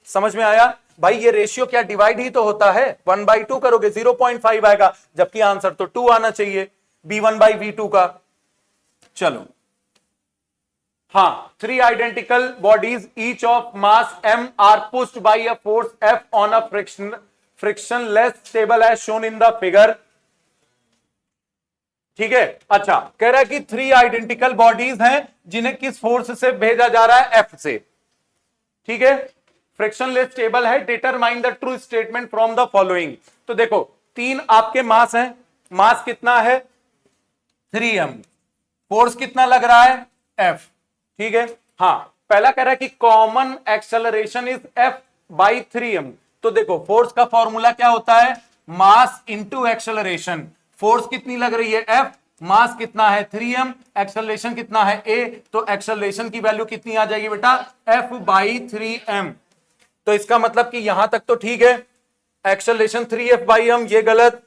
Speaker 2: समझ में आया भाई? ये रेशियो क्या डिवाइड ही तो होता है, 1/2 करोगे 0.5 आएगा, जबकि आंसर तो 2 आना चाहिए B1/V2 का। चलो, हाँ, 3 identical bodies each of mass m are pushed by a force F on a frictionless table as shown in the figure, ठीक है। अच्छा, कह रहा है कि 3 आइडेंटिकल बॉडीज हैं जिन्हें किस फोर्स से भेजा जा रहा है? F से, ठीक है। फ्रिक्शनलेस टेबल है, determine the true statement from the following. तो देखो 3 आपके मास हैं, मास कितना है 3m, फोर्स कितना लग रहा है F, ठीक है। हाँ, पहला कह रहा है कि कॉमन एक्सेलरेशन इज F/3m। तो देखो फोर्स का फॉर्मूला क्या होता है? Mass into acceleration. फोर्स कितनी लग रही है F, मास कितना है 3m, एक्सेलरेशन कितना है a, तो एक्सेलरेशन की वैल्यू कितनी आ जाएगी बेटा? F/3m। तो इसका मतलब कि यहां तक तो ठीक है, एक्सेलरेशन 3F/m, ये गलत।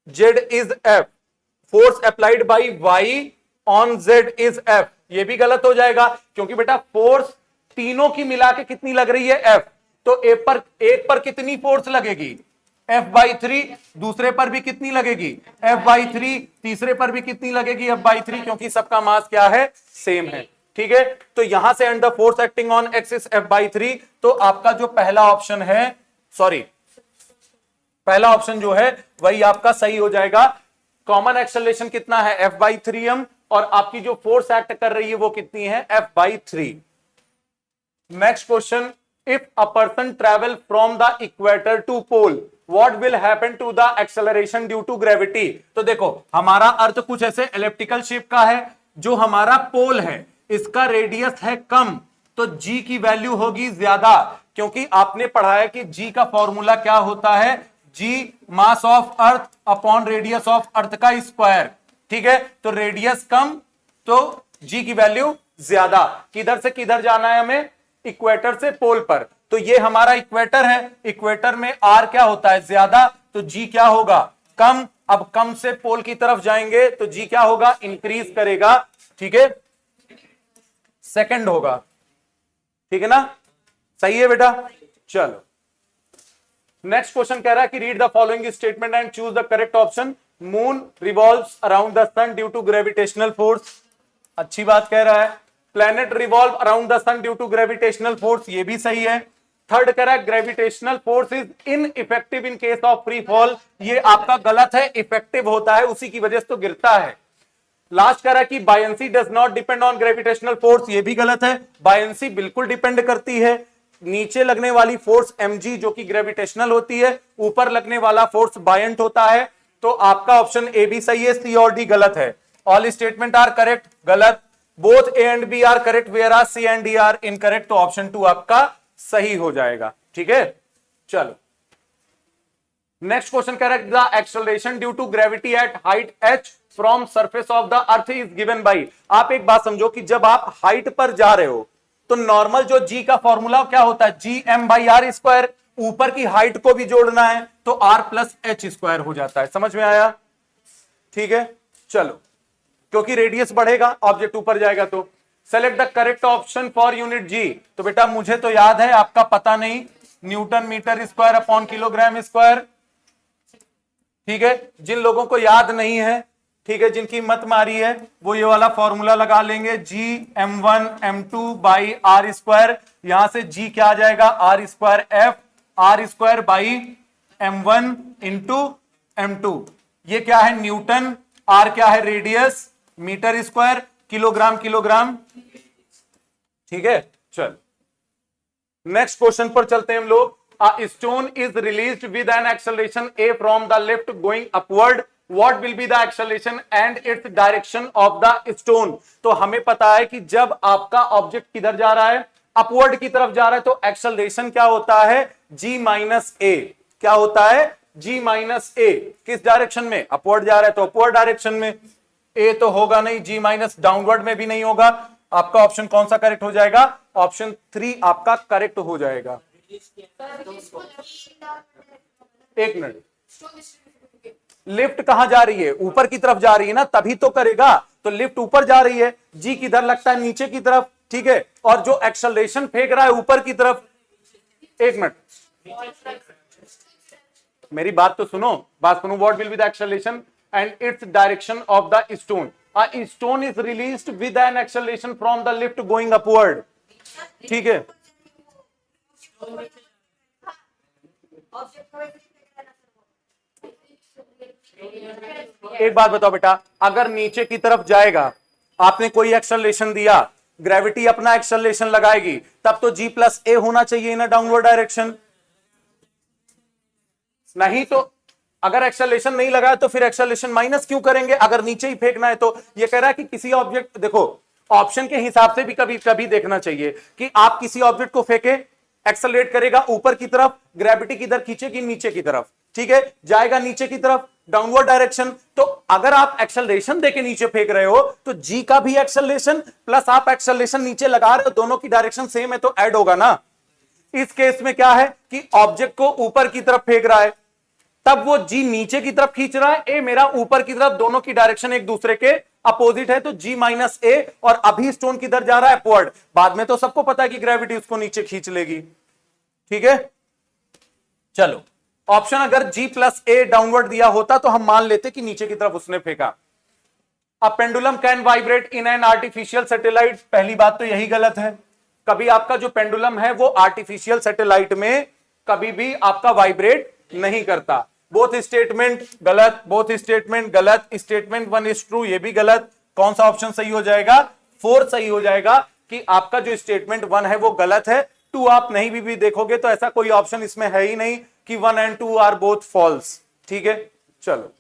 Speaker 2: Z is F, force applied by Y on Z is F, ये भी गलत हो जाएगा, क्योंकि बेटा फोर्स तीनों की मिला के कितनी लग रही है F, तो एक पर कितनी फोर्स लगेगी? F/3, दूसरे पर भी कितनी लगेगी? F/3, तीसरे पर भी कितनी लगेगी? F/3, क्योंकि सबका मास क्या है? सेम है, ठीक है। तो यहां से and the force acting on X is F/3, तो आपका जो पहला ऑप्शन है, सॉरी पहला ऑप्शन जो है वही आपका सही हो जाएगा। कॉमन एक्सेलरेशन कितना है? F/3m, और आपकी जो फोर्स एक्ट कर रही है वो कितनी है? F/3। Next question, if a person travel from the equator to pole, what will happen to the acceleration due to gravity. तो देखो हमारा अर्थ कुछ ऐसे एलिप्टिकल शेप का है, जो हमारा पोल है इसका रेडियस है कम, तो g की वैल्यू होगी ज्यादा, क्योंकि आपने पढ़ा है कि g का फॉर्मूला क्या होता है? g mass of earth upon radius of earth का स्क्वायर, ठीक है। तो रेडियस कम तो g की वैल्यू ज्यादा। किधर से किधर जाना है हमें? इक्वेटर से पोल पर, तो ये हमारा इक्वेटर है, इक्वेटर में r क्या होता है? ज्यादा, तो g क्या होगा? कम। अब कम से पोल की तरफ जाएंगे तो g क्या होगा? इंक्रीज करेगा, ठीक है, सेकंड होगा, ठीक है ना, सही है बेटा। चलो, नेक्स्ट क्वेश्चन कह रहा है कि read the following statement and choose the correct option. Moon revolves around the sun due to gravitational force, अच्छी बात कह रहा है। Planet revolve around the sun due to gravitational force, ये भी सही है। थर्ड कह रहा है gravitational force is ineffective in case of free fall, ये आपका गलत है, इफेक्टिव होता है, उसी की वजह से तो गिरता है। लास्ट कह रहा है कि buoyancy does not depend on gravitational force, ये भी गलत है, बायंसी बिल्कुल डिपेंड करती है। नीचे लगने वाली फोर्स mg जो कि ग्रेविटेशनल होती है, ऊपर लगने वाला फोर्स बायंट होता है, तो आपका ऑप्शन ए भी सही है, सी और डी गलत है। ऑल स्टेटमेंट आर करेक्ट, गलत। Both A and B are correct where are C and D are incorrect, तो ऑप्शन 2 आपका सही हो जाएगा, ठीक है। चलो, नेक्स्ट क्वेश्चन कह रहा है the acceleration due to gravity at height h from surface of the earth is given by. आप एक बात समझो कि जब आप हाइट पर जा रहे हो तो नॉर्मल जो g का फॉर्मूला क्या होता है? gm/r², ऊपर की हाइट को भी जोड़ना है तो r+h² हो जाता है। समझ में आया? ठीक है, चलो, क्योंकि रेडियस बढ़ेगा ऑब्जेक्ट ऊपर जाएगा। तो select the correct option for unit g। तो बेटा मुझे तो याद है, आपका पता नहीं, newton metre square upon kilogram square, ठीक है। जिन लोगों को याद नहीं है, ठीक है, जिनकी मत मारी है, वो ये वाला फॉर्मूला लगा लेंगे, gm1m2/r²। यहां से g क्या आ जाएगा? r²f r² by m1 into m2। ये क्या है न्यूटन, आर क्या है radius, metre square, kilogram kilogram. ठीक है, चल नेक्स्ट क्वेश्चन पर चलते हैं हम लोग। A stone is released with an acceleration a from the left going upward. What will be the acceleration and its direction of the stone? तो हमें पता है कि जब आपका ऑब्जेक्ट किधर जा रहा है, अपवर्ड की तरफ जा रहा है, तो एक्सेलरेशन क्या होता है, g माइनस ए। क्या होता है, g माइनस ए। किस डायरेक्शन में, अपवर्ड जा रहा है तो अपवर्ड डायरेक्शन में। ए तो होगा नहीं, g माइनस डाउनवर्ड में भी नहीं होगा। आपका ऑप्शन कौन सा करेक्ट हो जाएगा, ऑप्शन 3 आपका करेक्ट हो जाएगा। एक मिनट, लिफ्ट कहां जा रही है, ऊपर की तरफ जा रही है ना, तभी तो करेगा। तो लिफ्ट ऊपर जा रही है, जी किधर लगता है, नीचे की तरफ। ठीक है, और जो एक्सेलरेशन फेंक रहा है ऊपर की तरफ। एक मिनट, मेरी बात तो सुनो, बात सुनो। What will be the acceleration and its direction of the stone. A stone is released with an acceleration from the lift going upward. ठीक है, एक बात बताओ बेटा, अगर नीचे की तरफ जाएगा, आपने कोई एक्सेलरेशन दिया, ग्रेविटी अपना एक्सेलरेशन लगाएगी, तब तो g प्लस ए होना चाहिए ना डाउनवर्ड डायरेक्शन। नहीं तो अगर एक्सेलरेशन नहीं लगाया तो फिर एक्सेलरेशन माइनस क्यों करेंगे, अगर नीचे ही फेंकना है तो। ये कह रहा है कि किसी ऑब्जेक्ट, देखो ऑप्शन के हिसाब से भी कभी कभी देखना चाहिए कि आप किसी ऑब्जेक्ट को फेंके, एक्सेलरेट करेगा ऊपर की तरफ, ग्रेविटी किधर खींचेगी, नीचे की तरफ। ठीक है, जाएगा नीचे की तरफ, डाउनवर्ड डायरेक्शन। तो अगर आप एक्सेलरेशन देके नीचे फेंक रहे हो तो जी का भी एक्सेलरेशन प्लस आप एक्सेलरेशन नीचे लगा रहे हो, दोनों की डायरेक्शन सेम है तो ऐड होगा ना। इस केस में क्या है कि ऑब्जेक्ट को ऊपर की तरफ फेंक रहा है, तब वो जी नीचे की तरफ खींच रहा है, ए मेरा ऊपर की तरफ, दोनों की डायरेक्शन एक दूसरे के अपोजिट है, तो जी माइनस ए। और अभी स्टोन किधर जा रहा है, अपवर्ड। बाद में तो सबको पता है कि ग्रेविटी उसको नीचे खींच लेगी। ठीक है, चलो ऑप्शन अगर g प्लस ए डाउनवर्ड दिया होता तो हम मान लेते कि नीचे की तरफ उसने फेंका। A pendulum can vibrate in an artificial satellite. पहली बात तो यही गलत है, कभी आपका जो पेंडुलम है वो आर्टिफिशियल सैटेलाइट में कभी भी आपका वाइब्रेट नहीं करता। बोथ स्टेटमेंट गलत, बोथ स्टेटमेंट गलत, स्टेटमेंट 1 इज ट्रू, ये भी गलत। कौन सा ऑप्शन सही हो जाएगा, 4 सही हो जाएगा कि आपका जो स्टेटमेंट 1 है वो गलत है। 2 आप नहीं भी देखोगे तो ऐसा कोई ऑप्शन इसमें है ही नहीं कि 1 and 2 आर बोथ फॉल्स। ठीक है, चलो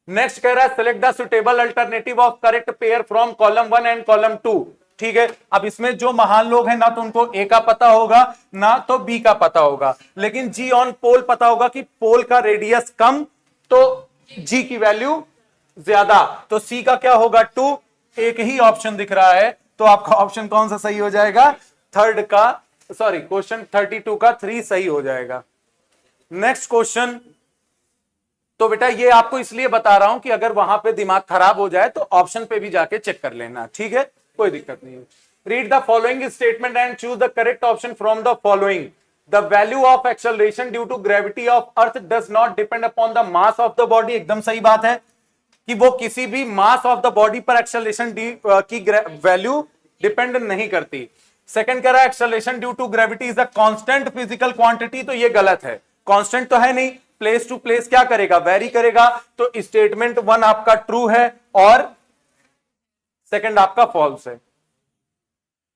Speaker 2: नेक्स्ट कह रहा है select the suitable alternative of correct pair from column 1 and column 2। ठीक है, अब इसमें जो महान लोग हैं ना तो उनको ए का पता होगा ना तो बी का पता होगा, लेकिन जी ऑन पोल पता होगा कि पोल का रेडियस कम तो जी की वैल्यू ज्यादा, तो सी का क्या होगा 2। एक ही ऑप्शन दिख रहा है, तो आपका ऑप्शन कौन सा सही हो जाएगा, थर्ड का, सॉरी क्वेश्चन 32 का 3 सही हो जाएगा। नेक्स्ट क्वेश्चन, तो बेटा ये आपको इसलिए बता रहा हूं कि अगर वहां पे दिमाग खराब हो जाए तो ऑप्शन पे भी जाके चेक कर लेना। ठीक है, कोई दिक्कत नहीं है। Read the following statement and choose the correct option from the following. The value of acceleration due to gravity of earth does not depend upon the mass of the body. एकदम सही बात है कि वो किसी भी मास ऑफ द बॉडी पर acceleration की वैल्यू डिपेंड नहीं करती। सेकंड कह रहा है acceleration due to gravity is a constant physical quantity, तो ये गलत है, कांस्टेंट तो है नहीं, प्लेस टू प्लेस क्या करेगा, वेरी करेगा। तो स्टेटमेंट 1 आपका ट्रू है और सेकंड आपका फॉल्स है।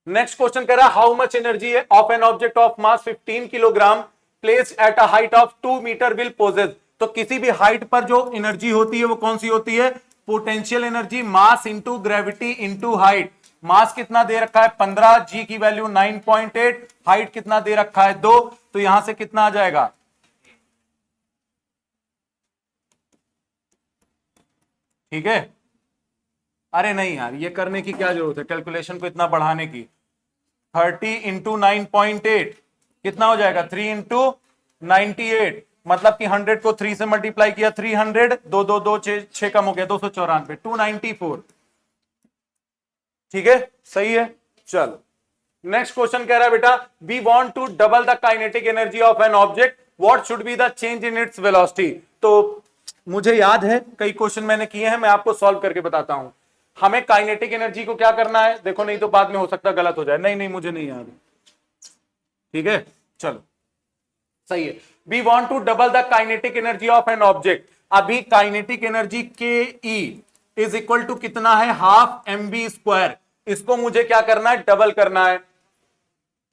Speaker 2: नेक्स्ट क्वेश्चन कह रहा है how much energy of an object of mass 15 kilogram placed at a height of 2 metre will possess. तो किसी भी हाइट पर जो एनर्जी होती है वो कौन सी होती है, potential energy, mass into gravity into height. Mass कितना दे रखा है 15, जी की वैल्यू 9.8, हाइट कितना दे रखा है 2, तो यहां से कितना आ जाएगा, ठीक है। अरे नहीं यार, ये करने की क्या जरूरत है, कैलकुलेशन को इतना बढ़ाने की। 30 इंटू 9.8 कितना हो जाएगा, 3 इंटू 98, मतलब कि 100 को 3 से मल्टीप्लाई किया 300, 2 2 2 6 कम हो गया 294, 294। ठीक है, सही है। चलो नेक्स्ट क्वेश्चन कह रहा है बेटा we want to double the kinetic energy of an object, what should be the change in its velocity. तो मुझे याद है कई क्वेश्चन मैंने किए हैं, मैं आपको सॉल्व करके बताता हूं। हमें काइनेटिक एनर्जी को क्या करना है, देखो नहीं तो बाद में हो सकता गलत हो जाए। नहीं नहीं मुझे नहीं याद, ठीक है चलो सही है। We want to double the kinetic energy of an object, अभी काइनेटिक एनर्जी के ई इज इक्वल टू कितना है, हाफ एम बी स्क्वायर। इसको मुझे क्या करना है, डबल करना है।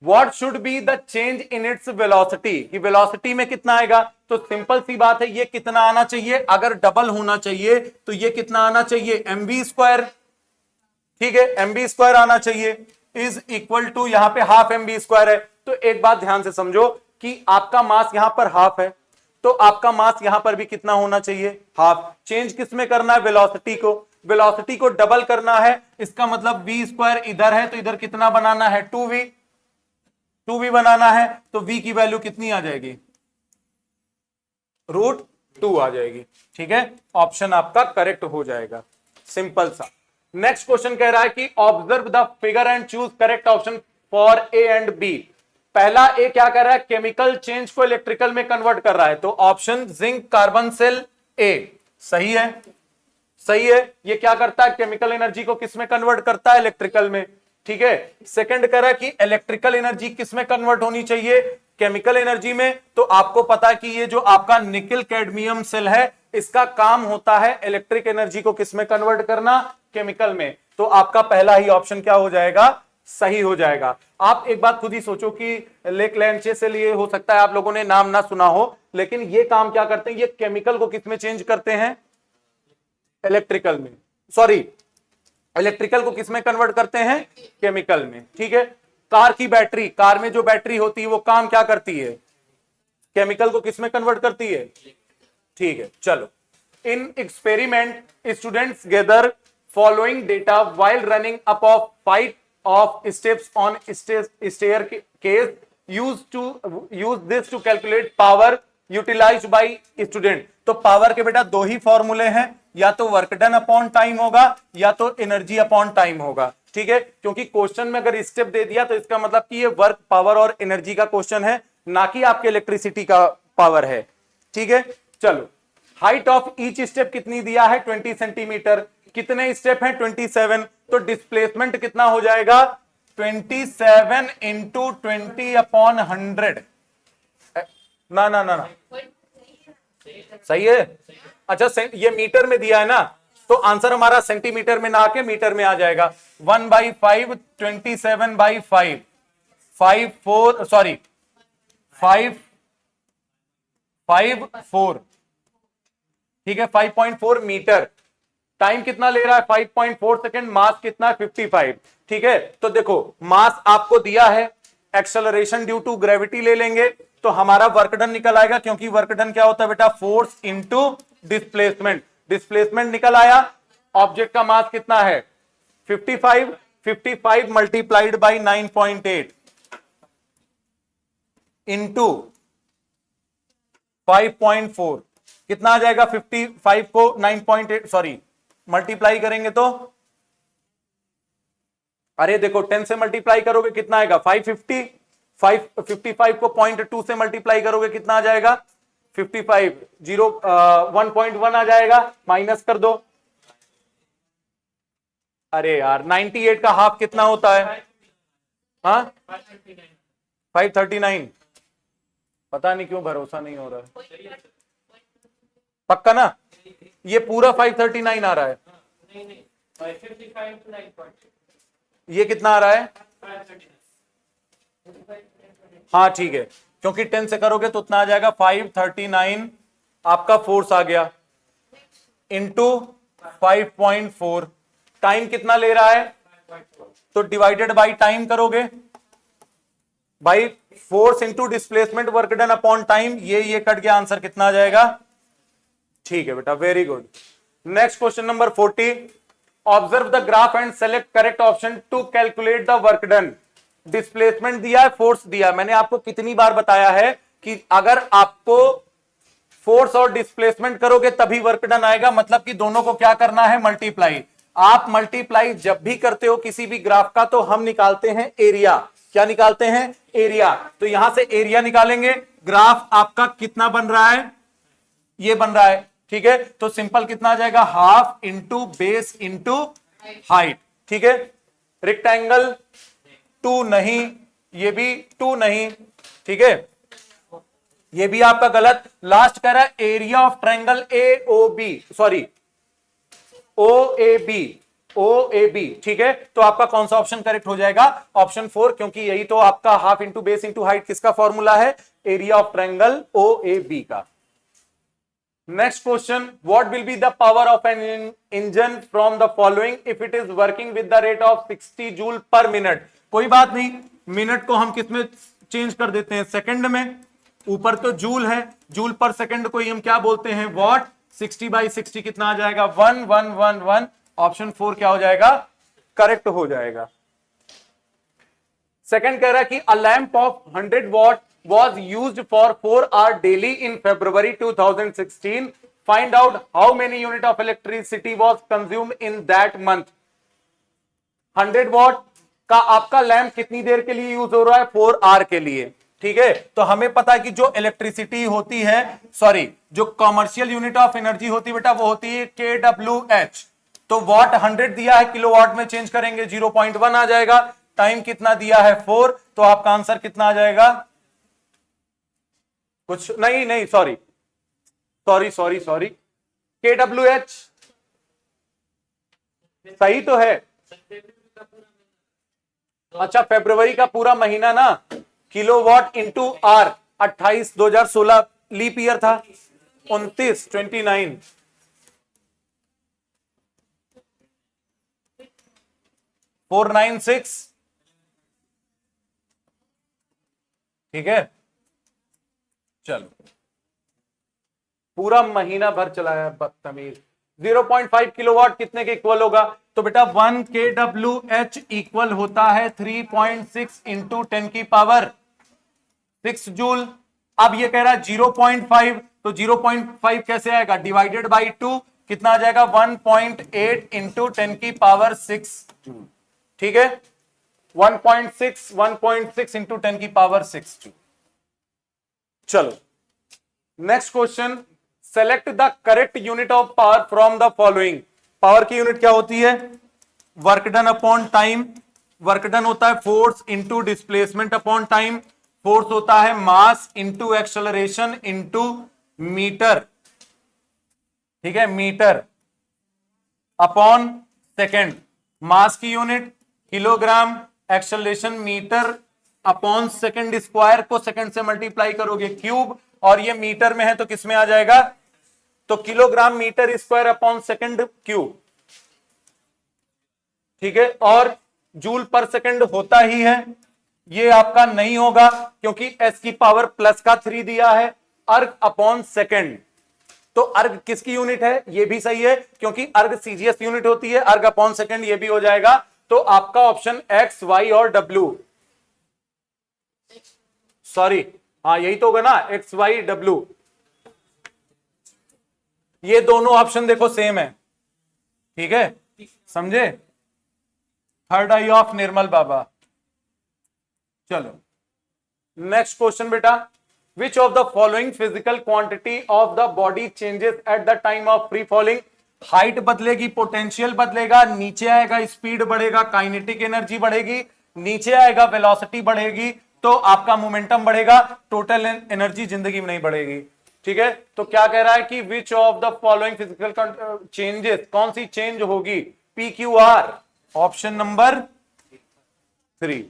Speaker 2: What should be the change in its velocity, कि वेलोसिटी में कितना आएगा, तो सिंपल सी बात है, ये कितना आना चाहिए, अगर डबल होना चाहिए तो ये कितना आना चाहिए, एम बी स्क्वायर। ठीक है, एम बी स्क्वायर आना चाहिए, इज इक्वल टू यहां पे हाफ एम बी स्क्वायर है। तो एक बात ध्यान से समझो कि आपका मास यहां पर हाफ है, तो आपका मास यहां पर भी कितना होना चाहिए, हाफ। चेंज किस में करना है, वेलोसिटी को, वेलोसिटी को डबल करना है। इसका मतलब वी स्क्वायर इधर है तो इधर कितना बनाना है, 2v बनाना है। तो v की वैल्यू कितनी आ जाएगी, √2 आ जाएगी। ठीक है, ऑप्शन आपका करेक्ट हो जाएगा, सिंपल सा। नेक्स्ट क्वेश्चन कह रहा है कि observe the figure and choose correct option for A and B. पहला ए क्या कर रहा है, केमिकल चेंज को इलेक्ट्रिकल में कन्वर्ट कर रहा है, तो option zinc carbon cell A सही है, सही है। ये क्या करता है, केमिकल एनर्जी को किस में कन्वर्ट करता है, इलेक्ट्रिकल में। ठीक है, सेकंड कह रहा है कि इलेक्ट्रिकल एनर्जी किस में कन्वर्ट होनी चाहिए, केमिकल एनर्जी में। तो आपको पता है कि ये जो आपका निकल कैडमियम सेल है, इसका काम होता है इलेक्ट्रिक एनर्जी को किस में कन्वर्ट करना, केमिकल में। तो आपका पहला ही ऑप्शन क्या हो जाएगा, सही हो जाएगा। आप एक बात खुद ही सोचो कि लेक लैंचे से लिए हो सकता है आप लोगों ने नाम ना सुना हो, लेकिन ये काम क्या करते हैं, ये केमिकल को किस में चेंज करते हैं, इलेक्ट्रिकल में, सॉरी इलेक्ट्रिकल को किस में कन्वर्ट करते हैं, केमिकल में। ठीक है, कार की बैटरी, कार में जो बैटरी होती है वो काम क्या करती है, केमिकल को किस में कन्वर्ट करती है। ठीक है, चलो। In experiment students gather following data while running up of 5 of steps on staircase use this to calculate power utilized by student। तो पावर के बेटा दो ही फॉर्मूले हैं, या तो वर्क डन अपॉन टाइम होगा या तो एनर्जी अपॉन टाइम होगा। ठीक है, क्योंकि क्वेश्चन में अगर स्टेप दे दिया तो इसका मतलब कि ये वर्क, पावर और एनर्जी का क्वेश्चन है, ना कि आपके इलेक्ट्रिसिटी का पावर है। ठीक है, चलो। हाइट ऑफ ईच स्टेप कितनी दिया है, 20 सेंटीमीटर। कितने स्टेप हैं, 27। तो डिस्प्लेसमेंट कितना हो जाएगा, 27 इंटू 20/100। ना ना ना ना, सही है। अच्छा, ये मीटर में दिया है ना, तो आंसर हमारा सेंटीमीटर में ना आके मीटर में आ जाएगा। 1/5 27/5 5 4। ठीक है, 5.4 मीटर। टाइम कितना ले रहा है, 5.4 सेकेंड। मास कितना है, 55। ठीक है, तो देखो मास आपको दिया है, एक्सेलरेशन ड्यू टू ग्रेविटी ले लेंगे तो हमारा वर्क डन निकल आएगा, क्योंकि वर्क डन क्या होता है बेटा, फोर्स इंटू डिस्प्लेसमेंट। डिस्प्लेसमेंट निकल आया। ऑब्जेक्ट का मास कितना है, 55 मल्टीप्लाइड बाई 9.8 इंटू 5.4 कितना आ जाएगा, 55 को 9.8 सॉरी मल्टीप्लाई करेंगे तो, अरे देखो 10 से मल्टीप्लाई करोगे कितना आएगा, 550। 55 को 0.2 से मल्टीप्लाई करोगे कितना आ जाएगा, 55 1.1 आ जाएगा, माइनस कर दो। अरे यार 98 का हाफ कितना होता है, हाँ 539। पता नहीं क्यों भरोसा नहीं हो रहा है, पक्का ना, ये पूरा 539 आ रहा है, ये कितना आ रहा है, हाँ ठीक है, क्योंकि 10 से करोगे तो उतना आ जाएगा 539 आपका फोर्स आ गया इंटू 5.4। टाइम कितना ले रहा है, तो डिवाइडेड बाय टाइम करोगे, by force into displacement work done upon time, ये कट गया, आंसर कितना आ जाएगा। ठीक है बेटा, very good. Next question number 40। Observe the graph and select correct option to calculate the work done. Displacement दिया है, फोर्स दिया है। मैंने आपको कितनी बार बताया है कि अगर आपको फोर्स और डिस्प्लेसमेंट करोगे तभी वर्क डन आएगा, मतलब कि दोनों को क्या करना है, मल्टीप्लाई। आप मल्टीप्लाई जब भी करते हो किसी भी ग्राफ का तो हम निकालते हैं एरिया। क्या निकालते हैं, एरिया। तो यहां से एरिया निकालेंगे। ग्राफ आपका कितना बन रहा है, ये बन रहा है, ठीक है। तो सिंपल कितना आ जाएगा, half into base into height, ठीक है। रेक्टेंगल 2 नहीं, ये भी 2 नहीं, ठीक है। ये भी आपका गलत। लास्ट कह रहा है area of triangle A O B, sorry O A B, O A B, ठीक है। तो आपका कौन सा ऑप्शन करेक्ट हो जाएगा? ऑप्शन 4, क्योंकि यही तो आपका half into base into height किसका फॉर्मूला है? Area of triangle O A B का। Next question, what will be the power of an engine from the following if it is working with the rate of 60 joule per minute? कोई बात नहीं, minute को हम किस में change कर देते हैं? सेकंड में। ऊपर तो जूल है, जूल पर सेकंड को ही हम क्या बोलते हैं? वॉट। 60/60 कितना आ जाएगा? 1111। ऑप्शन 4 क्या हो जाएगा? करेक्ट हो जाएगा। सेकंड कह रहा है कि a lamp of 100 watt was used for 4 hours daily in February 2016. Find out how many unit of electricity was consumed in that month. 100 what का आपका लैंप कितनी देर के लिए यूज हो रहा है? 4 आवर के लिए, ठीक है। तो हमें पता है कि जो इलेक्ट्रिसिटी होती है, सॉरी जो कॉमर्शियल यूनिट ऑफ एनर्जी होती है बेटा, वो होती है kWh। तो वॉट 100 दिया है, किलोवाट में चेंज करेंगे 0.1 आ जाएगा। टाइम कितना दिया है? 4। तो आपका आंसर कितना आ जाएगा? कुछ नहीं, नहीं, सॉरी kWh सही तो है। अच्छा, फरवरी का पूरा महीना ना, kilowatt into R 28, 2016 leap year था, 29, 29, 496, ठीक है। चलो, पूरा महीना भर चलाया बदतमीज। 0.5 किलोवाट कितने के इक्वल होगा? तो बेटा 1 kWh इक्वल होता है 3.6 इंटू 10 की पावर 6 जूल। अब ये कह रहा है 0.5, तो 0.5 कैसे आएगा? डिवाइडेड बाई 2 कितना आ जाएगा? 1.8 इंटू 10 की पावर 6 जूल, ठीक है। 1.6 इंटू 10 की पावर 6 जूल। चलो, next question, select the correct unit of power from the following. Power की यूनिट क्या होती है? Work done upon time. Work done होता है force into displacement upon time. Force होता है mass into acceleration into metre, ठीक है, मीटर अपॉन सेकेंड। मास की unit kilogram, acceleration metre upon second square को सेकेंड से मल्टीप्लाई करोगे क्यूब, और ये मीटर में है तो किस में आ जाएगा? तो kilogram metre square upon second cube, ठीक है। और जूल पर सेकेंड होता ही है, ये आपका नहीं होगा क्योंकि एस की पावर प्लस का 3 दिया है। अर्ग अपॉन सेकेंड, तो अर्ग किसकी यूनिट है? ये भी सही है क्योंकि अर्ग सीजीएस यूनिट होती है। अर्ग अपॉन सेकेंड ये भी हो जाएगा। तो आपका ऑप्शन एक्स, वाई और डब्ल्यू, सॉरी हाँ यही तो होगा ना, एक्स वाई डब्ल्यू, ये दोनों ऑप्शन देखो सेम है, ठीक है, समझे। थर्ड आई ऑफ निर्मल बाबा। चलो, नेक्स्ट क्वेश्चन बेटा, विच of the following physical quantity of the body changes at the time of free falling? Height बदलेगी, पोटेंशियल बदलेगा, नीचे आएगा स्पीड बढ़ेगा, काइनेटिक एनर्जी बढ़ेगी, नीचे आएगा वेलोसिटी बढ़ेगी, तो आपका मोमेंटम बढ़ेगा, टोटल एनर्जी जिंदगी में नहीं बढ़ेगी, ठीक है। तो क्या कह रहा है कि which of the following physical changes, कौन सी चेंज होगी? P Q R, option number 3।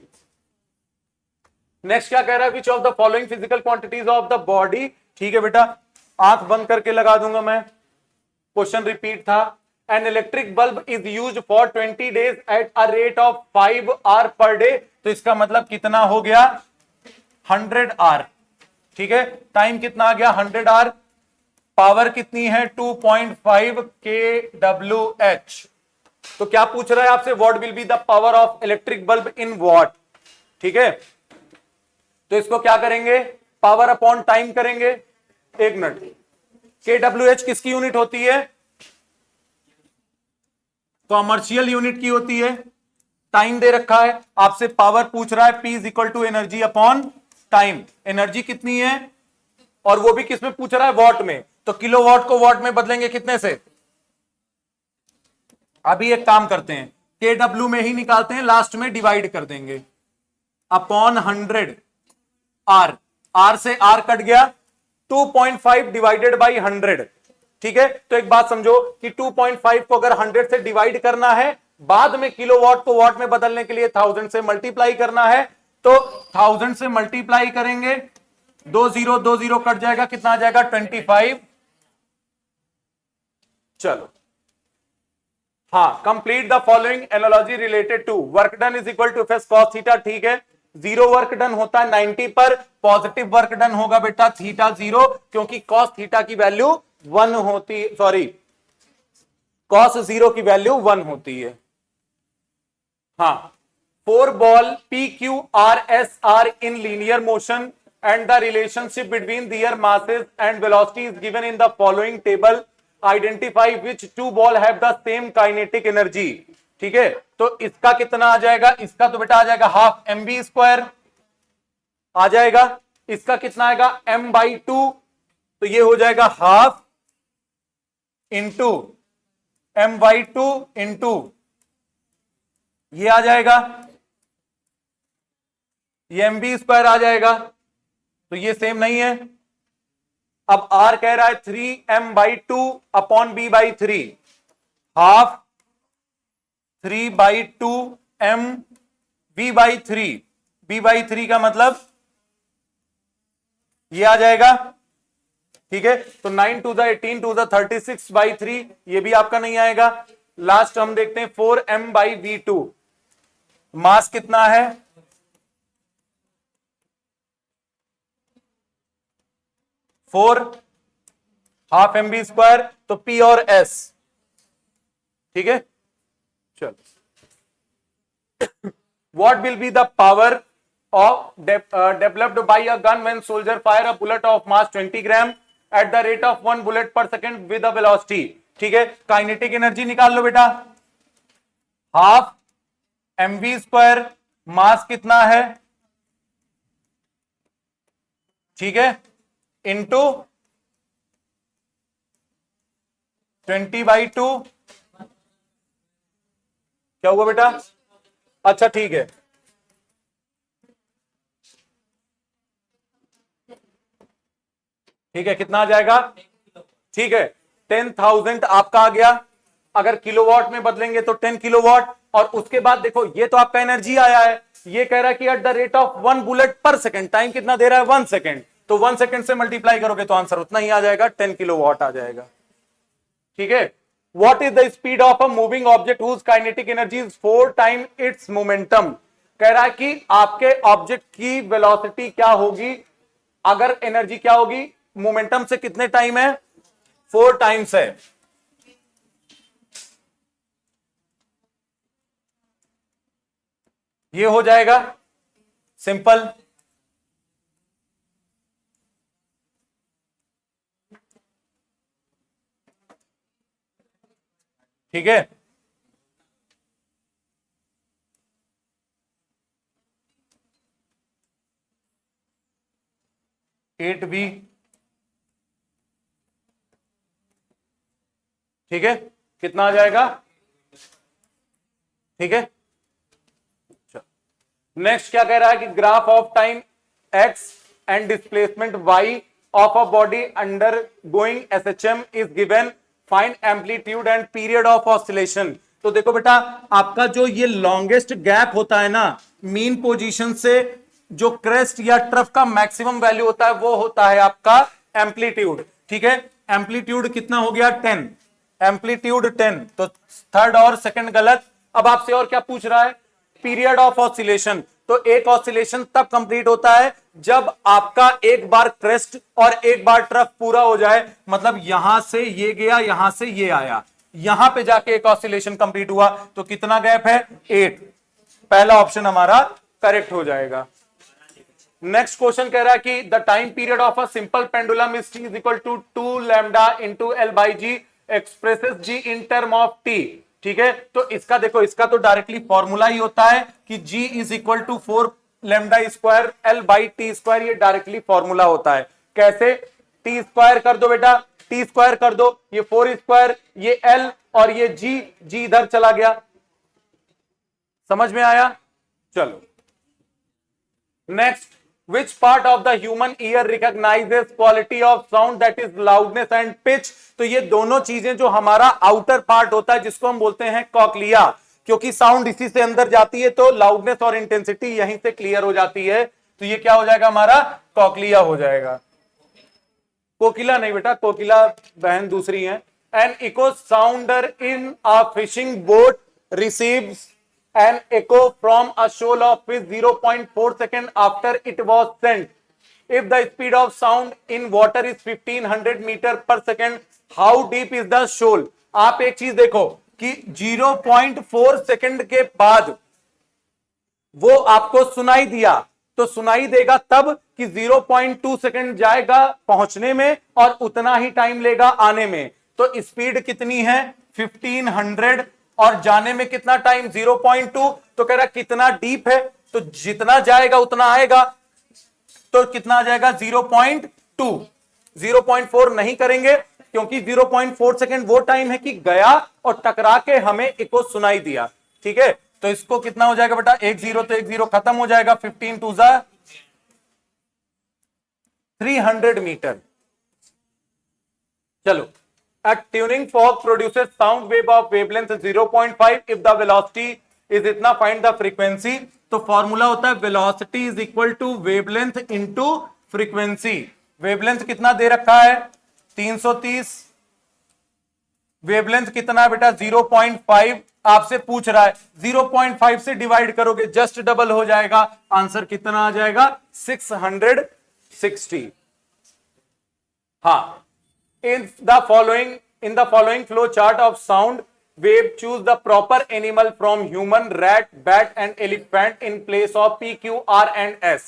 Speaker 2: Next क्या कह रहा है? Which of the following physical quantities of the body, ठीक है बेटा, आंख बंद करके लगा दूंगा मैं, क्वेश्चन रिपीट था। An electric bulb is use for 20 days at a rate of 5 hour per day, तो इसका मतलब कितना हो गया? 100 आवर, ठीक है। टाइम कितना आ गया? 100 आवर। पावर कितनी है? 2.5 kWh। तो क्या पूछ रहा है आपसे? What will be the power of electric bulb in what, ठीक है। तो इसको क्या करेंगे? पावर अपॉन टाइम करेंगे। एक मिनट, kWh किसकी यूनिट होती है? कॉमर्शियल यूनिट की होती है। टाइम दे रखा है, आपसे पावर पूछ रहा है, P is equal to energy upon time. Energy कितनी है? और वो भी किसमें पूछ रहा है? वॉट में। तो किलोवाट को वॉट में बदलेंगे कितने से? अभी एक काम करते हैं, kW में ही निकालते हैं, लास्ट में डिवाइड कर देंगे अपॉन 100 आर। आर से आर कट गया 2.5 डिवाइडेड बाई 100। ठीक है, तो एक बात समझो कि 2.5 को अगर 100 से डिवाइड करना है, बाद में किलोवाट को वाट में बदलने के लिए 1000 से मल्टीप्लाई करना है, तो 1000 से मल्टीप्लाई करेंगे, 20 कट जाएगा, कितना आ जाएगा 25। चलो, हाँ, complete the following analogy related to work done is equal to F S cos theta. ठीक है, 0 वर्क डन होता है 90 पर, पॉजिटिव वर्क डन होगा बेटा थीटा 0, क्योंकि कॉस थीटा की वैल्यू 1 होती, सॉरी कॉस 0 की वैल्यू 1 होती है। हाँ, 4 ball P Q R S R in linear motion and the relationship between their masses and velocity is given in the following table. Identify which two ball have the same kinetic energy. ठीक है, तो इसका कितना आ जाएगा, इसका तो बेटा आ जाएगा हाफ एम बी स्क्वायर आ जाएगा, इसका कितना आएगा m बाई 2, तो ये हो जाएगा half into m by 2 into ये आ जाएगा, ये एम बी स्क्वायर आ जाएगा, तो ये सेम नहीं है। अब R कह रहा है 3m by 2 upon b by 3, half 3 by 2 m b by 3, b by 3 का मतलब ये आ जाएगा। ठीक है, तो 9 to the 18 to the 36 by 3, ये भी आपका नहीं आएगा। लास्ट हम देखते हैं 4m बाई v2, मास कितना है, four, half m v square, तो P और S। ठीक है, चलो, what will be the power of developed by a gun when soldier fire a bullet of mass 20 gram at the rate of 1 bullet per second with a velocity. ठीक है, kinetic energy निकाल लो बेटा, half m v square, mass कितना है, ठीक है, into 20 by 2, क्या हुआ बेटा, अच्छा ठीक है, ठीक है, कितना आ जाएगा, ठीक है, 10,000 आपका आ गया। अगर किलोवाट में बदलेंगे तो 10 किलोवाट, और उसके बाद देखो ये तो आपका एनर्जी आया है, ये कह रहा है कि eight the rate of 1 bullet per second, time कितना दे रहा है 1 सेकेंड, तो 1 सेकेंड से मल्टीप्लाई करोगे तो आंसर उतना ही आ जाएगा, 10 किलोवाट आ जाएगा। ठीक है, what is the speed of a moving object whose kinetic energy is 4 time its momentum. कह रहा है कि आपके ऑब्जेक्ट की वेलोसिटी क्या होगी, अगर एनर्जी क्या होगी, मोमेंटम से कितने टाइम है, 4 टाइम्स है। ये हो जाएगा सिंपल। ठीक है, एट बी, ठीक है, कितना आ जाएगा, ठीक है। नेक्स्ट क्या कह रहा है कि graph of time x and displacement y of a body under going SHM is given, find amplitude and period of oscillation. तो देखो बेटा, आपका जो ये लॉन्गेस्ट गैप होता है ना मीन पोजीशन से, जो क्रेस्ट या ट्रफ का मैक्सिमम वैल्यू होता है वो होता है आपका एम्पलीट्यूड। ठीक है, एम्पलीट्यूड कितना हो गया 10, एम्पलीट्यूड 10, तो थर्ड और सेकंड गलत। अब आपसे और क्या पूछ रहा है, पीरियड ऑफ ऑसिलेशन। तो एक ऑसिलेशन तब कंप्लीट होता है जब आपका एक बार क्रेस्ट और एक बार ट्रफ पूरा हो जाए, मतलब यहां से ये गया, यहां से ये आया, यहां पे जाके एक ऑसिलेशन कंप्लीट हुआ। तो कितना गैप है 8, पहला ऑप्शन हमारा करेक्ट हो जाएगा। नेक्स्ट क्वेश्चन कह रहा है कि the time period of a simple pendulum is t is equal to 2 lambda into L by G, expresses g in term of t। ठीक है, तो इसका देखो, इसका तो डायरेक्टली फॉर्मूला ही होता है कि g is equal to 4 lambda square L by T square, ये डायरेक्टली फॉर्मूला होता है। कैसे, टी स्क्वायर कर दो बेटा, टी स्क्वायर कर दो, ये 4 स्क्वायर, ये एल और ये जी इधर चला गया, समझ में आया। चलो next, Which part of the human ear recognizes quality of sound, that is loudness and pitch? तो ये दोनों चीजें जो हमारा आउटर पार्ट होता है जिसको हम बोलते हैं कॉक्लिया, क्योंकि साउंड इसी से अंदर जाती है तो लाउडनेस और इंटेंसिटी यहीं से क्लियर हो जाती है, तो ये क्या हो जाएगा हमारा कॉक्लिया हो जाएगा। कोकिला नहीं बेटा, कोकिला बहन दूसरी है। An echo sounder in a fishing boat receives an echo from a shoal of fish 0.4 second after it was sent. If the speed of sound in water is 1500 meter per second, how deep is the shoal? आप एक चीज देखो कि 0.4 second के बाद वो आपको सुनाई दिया, तो सुनाई देगा तब कि 0.2 सेकंड जाएगा पहुंचने में और उतना ही टाइम लेगा आने में। तो स्पीड कितनी है 1500 और जाने में कितना टाइम 0.2, तो कह रहा कितना डीप है, तो जितना जाएगा उतना आएगा, तो कितना आ जाएगा 0.2। 0.4 नहीं करेंगे क्योंकि 0.4 सेकंड वो टाइम है कि गया और टकरा के हमें इको सुनाई दिया। ठीक है, तो इसको कितना हो जाएगा बेटा 1 0, तो 1 0 खत्म हो जाएगा, 15 2 जा 300 मीटर। चलो, a tuning fork produces sound wave of wavelength 0.5 if the velocity is इतना, find the frequency। तो फॉर्मूला होता है velocity is equal to wavelength into frequency। Wavelength कितना दे रखा है 330, वेवलेंथ कितना है बेटा 0.5, आपसे पूछ रहा है 0.5 से डिवाइड करोगे जस्ट डबल हो जाएगा, आंसर कितना आ जाएगा 660। हाँ, in the following flow chart of sound wave, choose the proper animal from human, rat, bat and elephant in place of P, Q, R and S।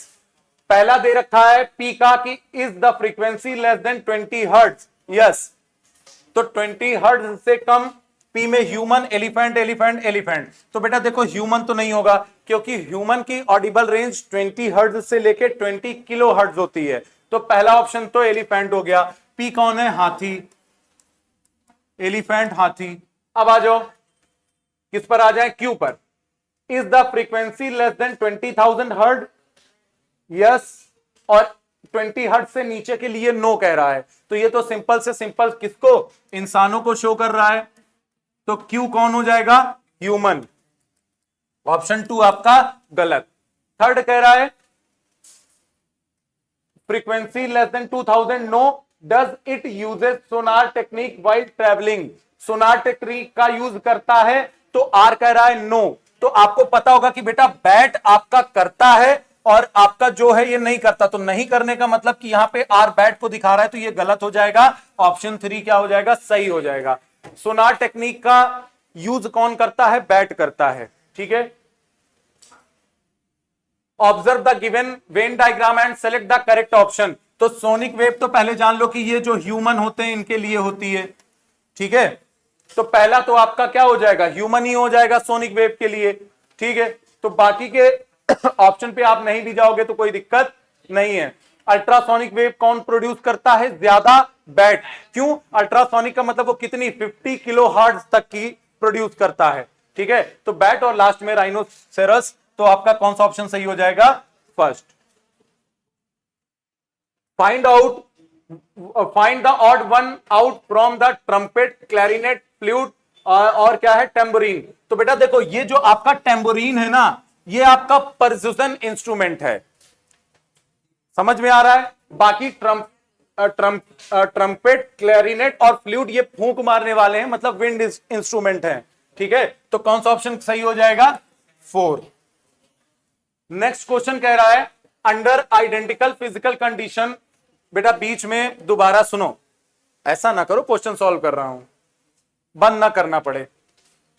Speaker 2: पहला दे रखा है P का कि is the frequency less than 20 hertz, yes, तो 20 hertz से कम P में human, elephant elephant elephant. तो बेटा देखो ह्यूमन तो नहीं होगा क्योंकि ह्यूमन की ऑडिबल रेंज 20 हर्ट्ज से लेके 20 किलो हर्ट्ज होती है, तो पहला ऑप्शन तो एलिफेंट हो गया। P कौन है हाथी, एलिफेंट हाथी। अब आ जाओ किस पर आ जाए Q पर, is the frequency less then 20,000 hertz, yes, और 20 हर्ट्ज से नीचे के लिए नो कह रहा है, तो ये तो सिंपल से सिंपल किसको इंसानों को शो कर रहा है, तो Q कौन हो जाएगा ह्यूमन। ऑप्शन 2 आपका गलत। थर्ड कह रहा है frequency less than 2000 no, does it uses sonar technique while travelling, sonar technique का यूज करता है, तो आर कह रहा है नो। तो आपको पता होगा कि बेटा बैट आपका करता है और आपका जो है ये नहीं करता, तो नहीं करने का मतलब कि यहां पे आर बैट को दिखा रहा है, तो ये गलत हो जाएगा, ऑप्शन 3 क्या हो जाएगा सही हो जाएगा। सोनार टेक्निक का यूज कौन करता है, बैट करता है। ठीक है, observe the given Venn diagram and select the correct option. तो सोनिक वेव तो पहले जान लो कि ये जो ह्यूमन होते हैं इनके लिए होती है। ठीक है, तो पहला तो आपका क्या हो जाएगा ह्यूमन ही हो जाएगा सोनिक वेव के लिए। ठीक है, तो बाकी के ऑप्शन पे आप नहीं भी जाओगे तो कोई दिक्कत नहीं है। अल्ट्रासोनिक वेव कौन प्रोड्यूस करता है ज्यादा, बैट। क्यों, अल्ट्रासोनिक का मतलब वो कितनी 50 किलो हर्ट्ज तक की प्रोड्यूस करता है। ठीक है, तो बैट और लास्ट में राइनोसेरस, तो आपका कौन सा ऑप्शन सही हो जाएगा first. Find the odd one out from the trumpet, clarinet, flute और क्या है टेम्बोरीन। तो बेटा देखो ये जो आपका टेम्बोरीन है ना, ये आपका परक्यूशन इंस्ट्रूमेंट है, समझ में आ रहा है। बाकी ट्रम्पेट, क्लैरिनेट और फ्लूट ये फूंक मारने वाले हैं, मतलब विंड इंस्ट्रूमेंट है। ठीक है, तो कौन सा ऑप्शन सही हो जाएगा 4। नेक्स्ट क्वेश्चन कह रहा है अंडर आइडेंटिकल फिजिकल कंडीशन, बेटा बीच में दोबारा सुनो, ऐसा ना करो क्वेश्चन सॉल्व कर रहा हूं, बंद ना करना पड़े।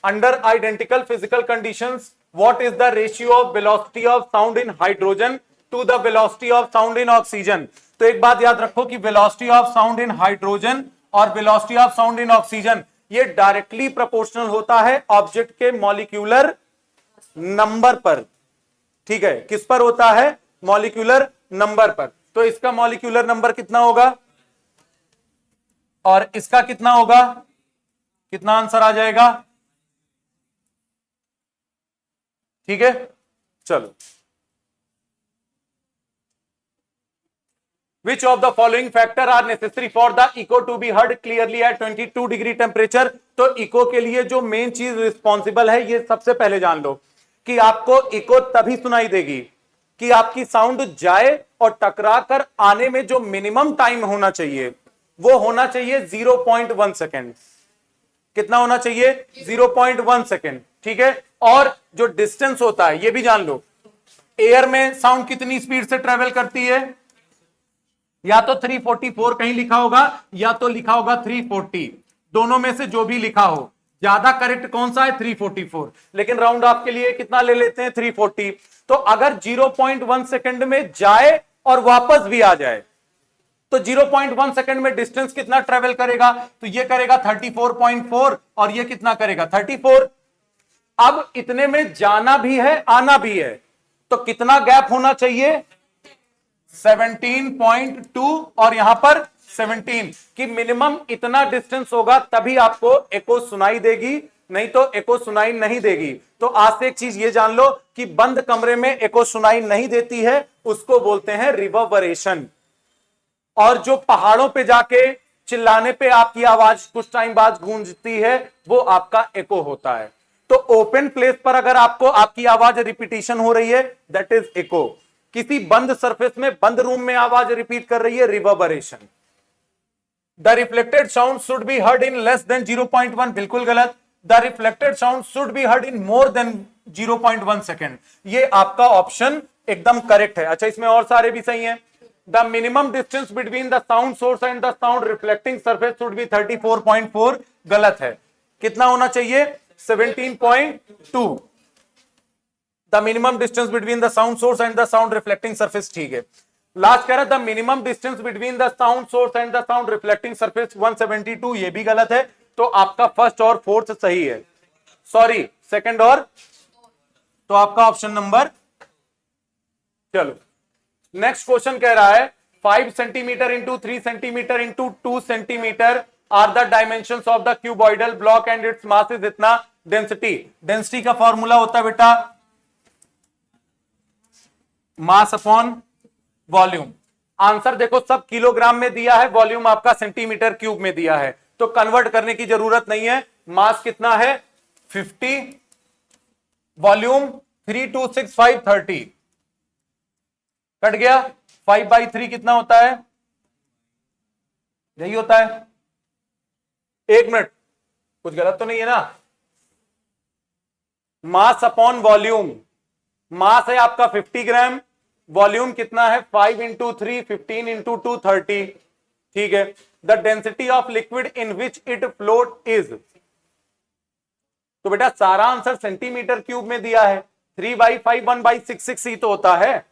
Speaker 2: Under identical physical conditions what is the ratio of velocity of sound in hydrogen to the velocity of sound in oxygen. तो एक बात याद रखो कि velocity of sound in hydrogen और velocity of sound in oxygen ये directly proportional होता है ऑब्जेक्ट के मॉलिक्यूलर नंबर पर। ठीक है, किस पर होता है मॉलिक्यूलर नंबर पर। तो इसका मॉलिक्यूलर नंबर कितना होगा और इसका कितना होगा, कितना आंसर आ जाएगा। ठीक है, चलो Which of the following factor are necessary for the echo to be heard clearly at 22 degree temperature? तो इको के लिए जो मेन चीज रिस्पॉन्सिबल है, ये सबसे पहले जान लो कि आपको इको तभी सुनाई देगी कि आपकी साउंड जाए और टकरा कर आने में जो मिनिमम टाइम होना चाहिए वो होना चाहिए 0.1 सेकेंड। कितना होना चाहिए? 0.1 सेकेंड। ठीक है, और जो डिस्टेंस होता है ये भी जान लो, एयर में साउंड कितनी स्पीड से ट्रेवल करती है? या तो 344 कहीं लिखा होगा या तो लिखा होगा 340, दोनों में से जो भी लिखा हो। ज्यादा करेक्ट कौन सा है? 344, लेकिन राउंड ऑफ के लिए कितना ले लेते हैं? 340। तो अगर 0.1 सेकंड में जाए और वापस भी आ जाए तो 0.1 सेकंड में डिस्टेंस कितना ट्रेवल करेगा? तो ये करेगा 34.4 और ये कितना करेगा? 34। अब इतने में जाना भी है आना भी है, तो कितना गैप होना चाहिए? 17.2 और यहां पर 17 कि मिनिमम इतना डिस्टेंस होगा तभी आपको एको सुनाई देगी, नहीं तो एको सुनाई नहीं देगी। तो आज से एक चीज ये जान लो कि बंद कमरे में एको सुनाई नहीं देती है, उसको बोलते हैं रिवर्बरेशन। और जो पहाड़ों पे जाके चिल्लाने पे आपकी आवाज कुछ टाइम बाद गूंजती है, वो आपका एको होता है। तो ओपन प्लेस पर अगर आपको आपकी आवाज रिपीटिशन हो रही है, दैट इज एको। किसी बंद सरफेस में, बंद रूम में आवाज रिपीट कर रही है, reverberation. The reflected sound should be heard in less than 0.1, बिल्कुल गलत। The reflected sound should be heard in more than 0.1 second, ये आपका ऑप्शन एकदम करेक्ट है। अच्छा, इसमें और सारे भी सही हैं। The minimum distance between the sound source and the sound reflecting surface should be 34.4, गलत है। कितना होना चाहिए? 17.2। The minimum distance between the sound source and the sound reflecting surface, ठीक है। लास्ट कह रहा है the minimum distance between the sound source and the sound reflecting surface 172, ये भी गलत है। तो आपका फर्स्ट और फोर्थ सही है, सॉरी सेकंड और, तो आपका ऑप्शन नंबर। चलो नेक्स्ट क्वेश्चन कह रहा है 5 centimetre into 3 centimetre into 2 centimetre are the dimensions of the cuboidal block and its mass is इतना। डेंसिटी, डेंसिटी का फॉर्मूला होता है बेटा मास अपॉन वॉल्यूम। आंसर देखो सब किलोग्राम में दिया है, वॉल्यूम आपका सेंटीमीटर क्यूब में दिया है, तो कन्वर्ट करने की जरूरत नहीं है। मास कितना है? 50, वॉल्यूम 3265 30, कट गया। 5/3 कितना होता है? यही होता है। एक मिनट, कुछ गलत तो नहीं है ना? मास अपॉन वॉल्यूम, मास है आपका 50 ग्राम, वॉल्यूम कितना है? 5 इंटू 3 15 इंटू 2 30, ठीक है। The density of liquid in which it float is, तो बेटा सारा आंसर सेंटीमीटर क्यूब में दिया है। 3/5 1/66 ही तो होता है।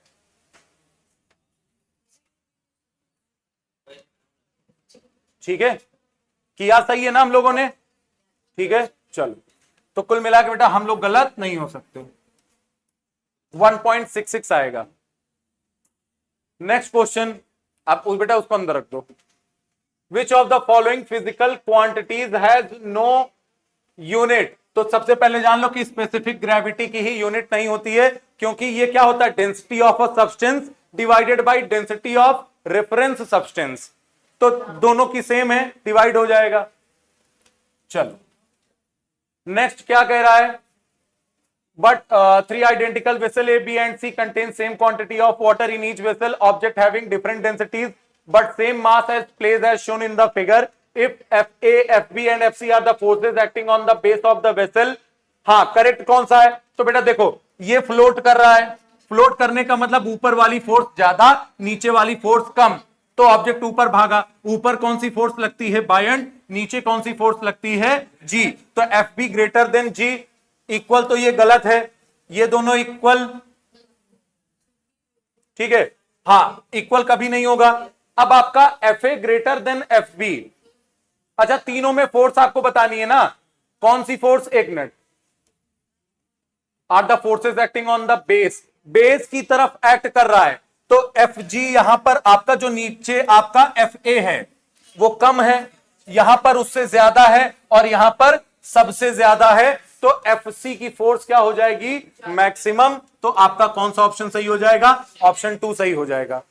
Speaker 2: ठीक है, किया सही है ना हम लोगों ने? ठीक है, चलो तो कुल मिला के बेटा हम लोग गलत नहीं हो सकते, 1.66 आएगा। नेक्स्ट क्वेश्चन, आप उस बेटा उसको अंदर रख दो। Which of the following physical quantities has no unit? तो सबसे पहले जान लो कि स्पेसिफिक ग्रेविटी की ही यूनिट नहीं होती है, क्योंकि ये क्या होता है? Density of a substance divided by density of reference substance, तो दोनों की सेम है, डिवाइड हो जाएगा। चलो नेक्स्ट क्या कह रहा है? But 3 identical vessel A, B and C contain same quantity of water in each vessel, object having different densities but same mass as place as shown in the figure. If FA, FB and FC are the forces acting on the base of the vessel, हाँ correct कौन सा है? तो बेटा देखो ये float कर रहा है, फ्लोट करने का मतलब ऊपर वाली फोर्स ज्यादा, नीचे वाली फोर्स कम, तो ऑब्जेक्ट ऊपर भागा। ऊपर कौन सी फोर्स लगती है? बायंड। नीचे कौन सी फोर्स लगती है? जी। तो FB greater than G, equal तो ये गलत है, ये दोनों इक्वल, ठीक है, हाँ इक्वल कभी नहीं होगा। अब आपका FA ग्रेटर देन FB, अच्छा तीनों में फोर्स आपको बतानी है ना, कौन सी फोर्स? एक मिनट। Are the forces acting on the base, base की तरफ एक्ट कर रहा है, तो FG यहां पर आपका जो नीचे आपका FA है वो कम है, यहां पर उससे ज्यादा है और यहां पर सबसे ज्यादा है, तो FC की फोर्स क्या हो जाएगी? मैक्सिमम। तो आपका कौन सा ऑप्शन सही हो जाएगा? ऑप्शन 2 सही हो जाएगा।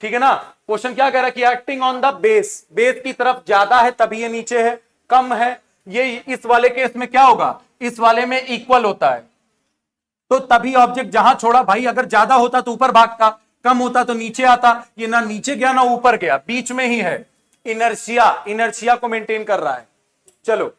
Speaker 2: ठीक है ना। क्वेश्चन क्या कह रहा है कि acting on the base, base की तरफ ज्यादा है तभी ये नीचे है, कम है ये इस वाले केस में क्या होगा, इस वाले में इक्वल होता है, तो तभी ऑब्जेक्ट जहां छोड़ा, भाई अगर ज्यादा होता तो ऊपर भागता, कम होता तो नीचे आता, ये ना नीचे गया ना ऊपर गया, बीच में ही है, इनर्शिया, इनर्शिया को मेंटेन कर रहा है। चलो,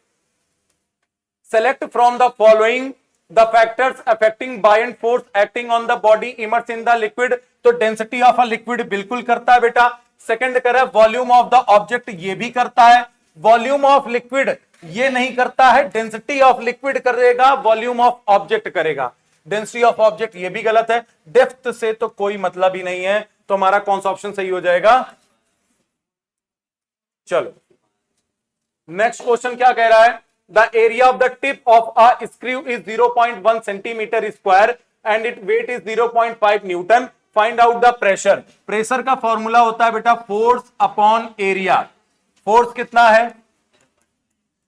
Speaker 2: select from the following the factors affecting buoyant force acting on the body immerse in the liquid. तो डेंसिटी ऑफ अ लिक्विड बिल्कुल करता है बेटा। सेकंड कर रहा है वॉल्यूम ऑफ द ऑब्जेक्ट, ये भी करता है। वॉल्यूम ऑफ लिक्विड ये नहीं करता है, डेंसिटी ऑफ लिक्विड करेगा, वॉल्यूम ऑफ ऑब्जेक्ट करेगा। डेंसिटी ऑफ ऑब्जेक्ट ये भी गलत है, डेप्थ से तो कोई मतलब ही नहीं है, तो हमारा कौन सा ऑप्शन सही हो जाएगा। चलो, नेक्स्ट क्वेश्चन क्या कह रहा है, the area of the tip of a screw is 0.1 centimetre square and it weight is 0.5 newton, find out the pressure. Pressure का फॉर्मूला होता है बेटा फोर्स अपॉन एरिया। फोर्स कितना है,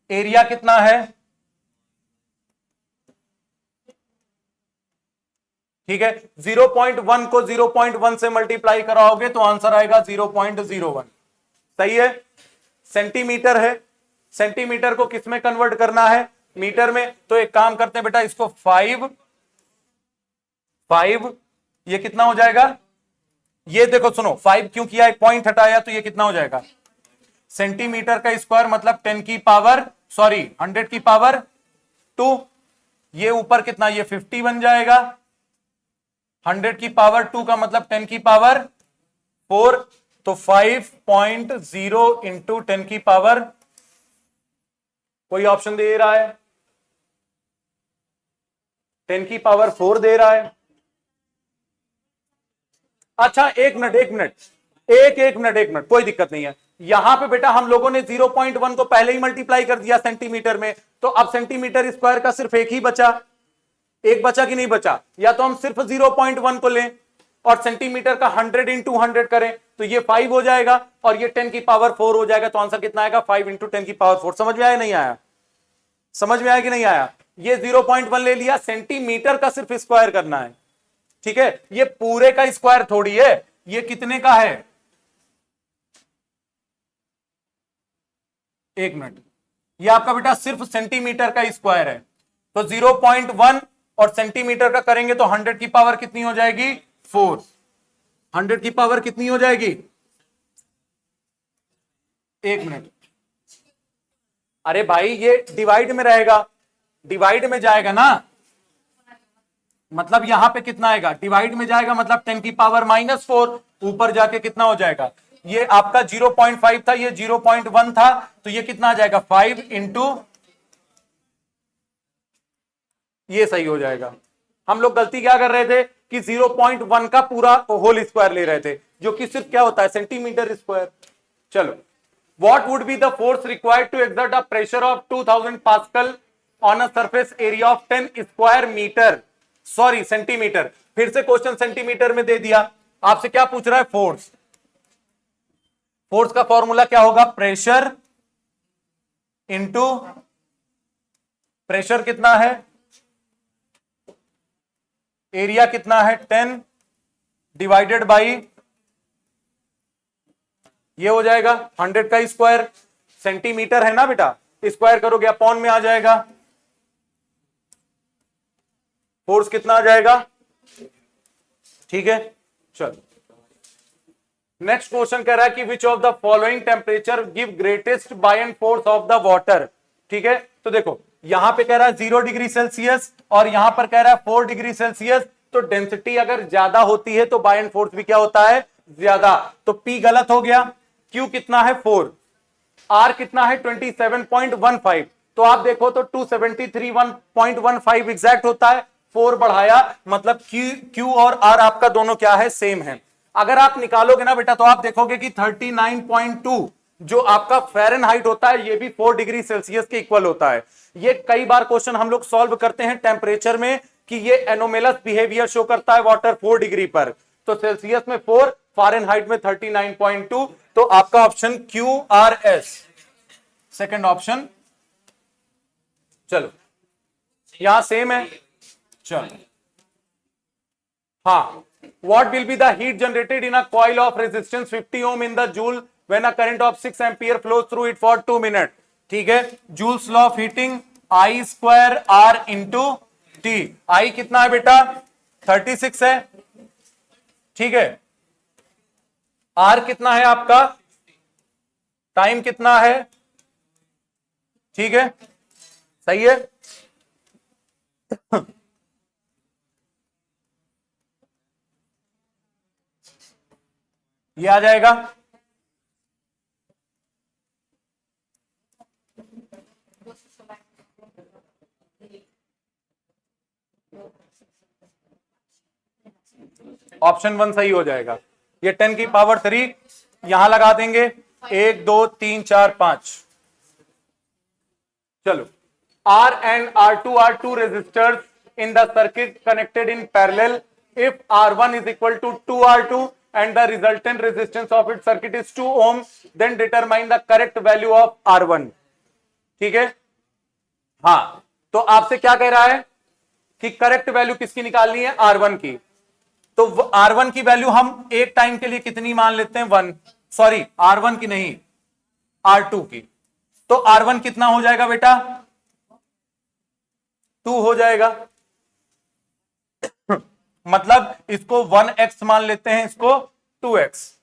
Speaker 2: एरिया कितना है, ठीक है। 0.1 को 0.1 से मल्टीप्लाई कराओगे तो आंसर आएगा 0.01, सही है। सेंटीमीटर है, सेंटीमीटर को किस में कन्वर्ट करना है, मीटर में। तो एक काम करते हैं बेटा, इसको 5 ये कितना हो जाएगा, ये देखो सुनो, 5 क्यों किया, एक पॉइंट हटाया तो ये कितना हो जाएगा, सेंटीमीटर का स्क्वायर मतलब 10 की पावर 100 की पावर 2, ये ऊपर कितना, ये 50 बन जाएगा। 100 की पावर 2 का मतलब 10 की पावर 4, तो 5.0 इंटू 10 की पावर, कोई ऑप्शन दे रहा है, 10 की पावर 4 दे रहा है। अच्छा एक मिनट, कोई दिक्कत नहीं है। यहां पे बेटा हम लोगों ने 0.1 को पहले ही मल्टीप्लाई कर दिया सेंटीमीटर में, तो अब सेंटीमीटर स्क्वायर का सिर्फ एक ही बचा, एक बचा कि नहीं बचा, या तो हम सिर्फ 0.1 को लें और सेंटीमीटर का 100 इंटू 100 करें तो ये 5 हो जाएगा और ये 10 की पावर 4 हो जाएगा, तो आंसर कितना आएगा 5 इंटू 10 की पावर 4। समझ में आया नहीं आया, समझ में आया कि नहीं आया। ये 0.1 ले लिया, सेंटीमीटर का सिर्फ स्क्वायर करना है, ठीक है। ये पूरे का स्क्वायर थोड़ी है, ये कितने का है, एक मिनट, ये आपका बेटा सिर्फ सेंटीमीटर का स्क्वायर है, तो 0.1 और सेंटीमीटर का करेंगे तो 100 की पावर कितनी हो जाएगी 4, 100 की पावर कितनी हो जाएगी, एक मिनट, अरे भाई ये डिवाइड में रहेगा, डिवाइड में जाएगा ना, मतलब यहां पे कितना आएगा, डिवाइड में जाएगा मतलब 10 की पावर -4, ऊपर जाके कितना हो जाएगा, ये आपका 0.5 था, ये 0.1 था, तो ये कितना आ जाएगा 5 इंटू, ये सही हो जाएगा। हम लोग गलती क्या कर रहे थे कि 0.1 का पूरा होल स्क्वायर ले रहे थे, जो कि सिर्फ क्या होता है सेंटीमीटर स्क्वायर। चलो, what would be the force required to exert a pressure of 2000 pascal on a surface area of 10 square metre, sorry centimetre, फिर से क्वेश्चन सेंटीमीटर में दे दिया, आपसे क्या पूछ रहा है फोर्स। फोर्स का फॉर्मूला क्या होगा, प्रेशर इंटू, प्रेशर कितना है, एरिया कितना है 10 डिवाइडेड बाई, ये हो जाएगा 100 का स्क्वायर, सेंटीमीटर है ना बेटा, स्क्वायर करोगे अपॉन में आ जाएगा, फोर्स कितना आ जाएगा, ठीक है। चलो, नेक्स्ट क्वेश्चन कह रहा है कि which of the following temperature give greatest buoyant force of the water, ठीक है। तो देखो यहां पे कह रहा है 0 डिग्री सेल्सियस और यहां पर कह रहा है 4 डिग्री सेल्सियस, तो डेंसिटी अगर ज्यादा होती है तो बायंट फोर्स भी क्या होता है ज्यादा, तो P गलत हो गया, Q कितना है 4, R कितना है 27.15, तो आप देखो तो 273.15 एग्जैक्ट होता है, 4 बढ़ाया मतलब Q और R आपका दोनों क्या है सेम है। अगर आप निकालोगे ना बेटा तो आप देखोगे कि 39.2 जो आपका फ़ारेनहाइट होता है ये भी 4 डिग्री सेल्सियस के इक्वल होता है। ये कई बार क्वेश्चन हम लोग सॉल्व करते हैं टेम्परेचर में कि ये एनोमेलस बिहेवियर शो करता है वाटर 4 डिग्री पर, तो सेल्सियस में 4, फ़ारेनहाइट में 39.2, तो आपका ऑप्शन QRS सेकंड ऑप्शन। चलो यहां सेम है, चलो हाँ What will be the heat generated in a coil of resistance 50 ohm in the joule when a current of 6 ampere flows through it for 2 minutes? ठीक है, joules law of heating I square R into T। I कितना है बेटा? 36 है। ठीक है, R कितना है आपका? टाइम कितना है? ठीक है, सही है। ये आ जाएगा। ऑप्शन 1 सही हो जाएगा। ये 10 की पावर 3 यहां लगा देंगे, 1 2 3 4 5। चलो, R and R2 are two resistors in the circuit connected in parallel. If R1 is equal to 2R2 and the resultant resistance of its circuit is 2 ohm, then determine the correct value of R1। ठीक है, हाँ, तो आपसे क्या कह रहा है कि करेक्ट वैल्यू किसकी निकालनी है? R1 की। तो R1 की वैल्यू हम एक टाइम के लिए कितनी मान लेते हैं? 1। सॉरी, R1 की नहीं, R2 की। तो R1 कितना हो जाएगा बेटा? 2 हो जाएगा। मतलब इसको 1x मान लेते हैं, इसको 2x।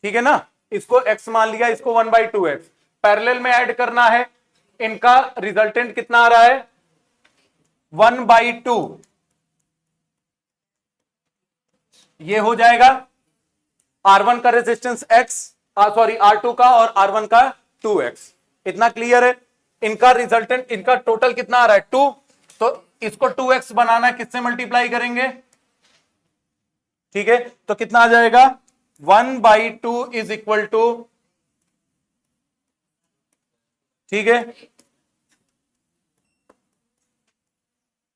Speaker 2: ठीक है ना, इसको x मान लिया, इसको 1/2x। पैरेलल में ऐड करना है, इनका रिजल्टेंट कितना आ रहा है? 1/2। ये हो जाएगा R1 का रेजिस्टेंस x, सॉरी R2 का, और R1 का 2x। इतना क्लियर है? इनका रिजल्टेंट, इनका टोटल कितना आ रहा है? 2। तो इसको 2x बनाना है, किससे मल्टीप्लाई करेंगे? ठीक है, तो कितना आ जाएगा? 1/2 इज इक्वल टू, ठीक है,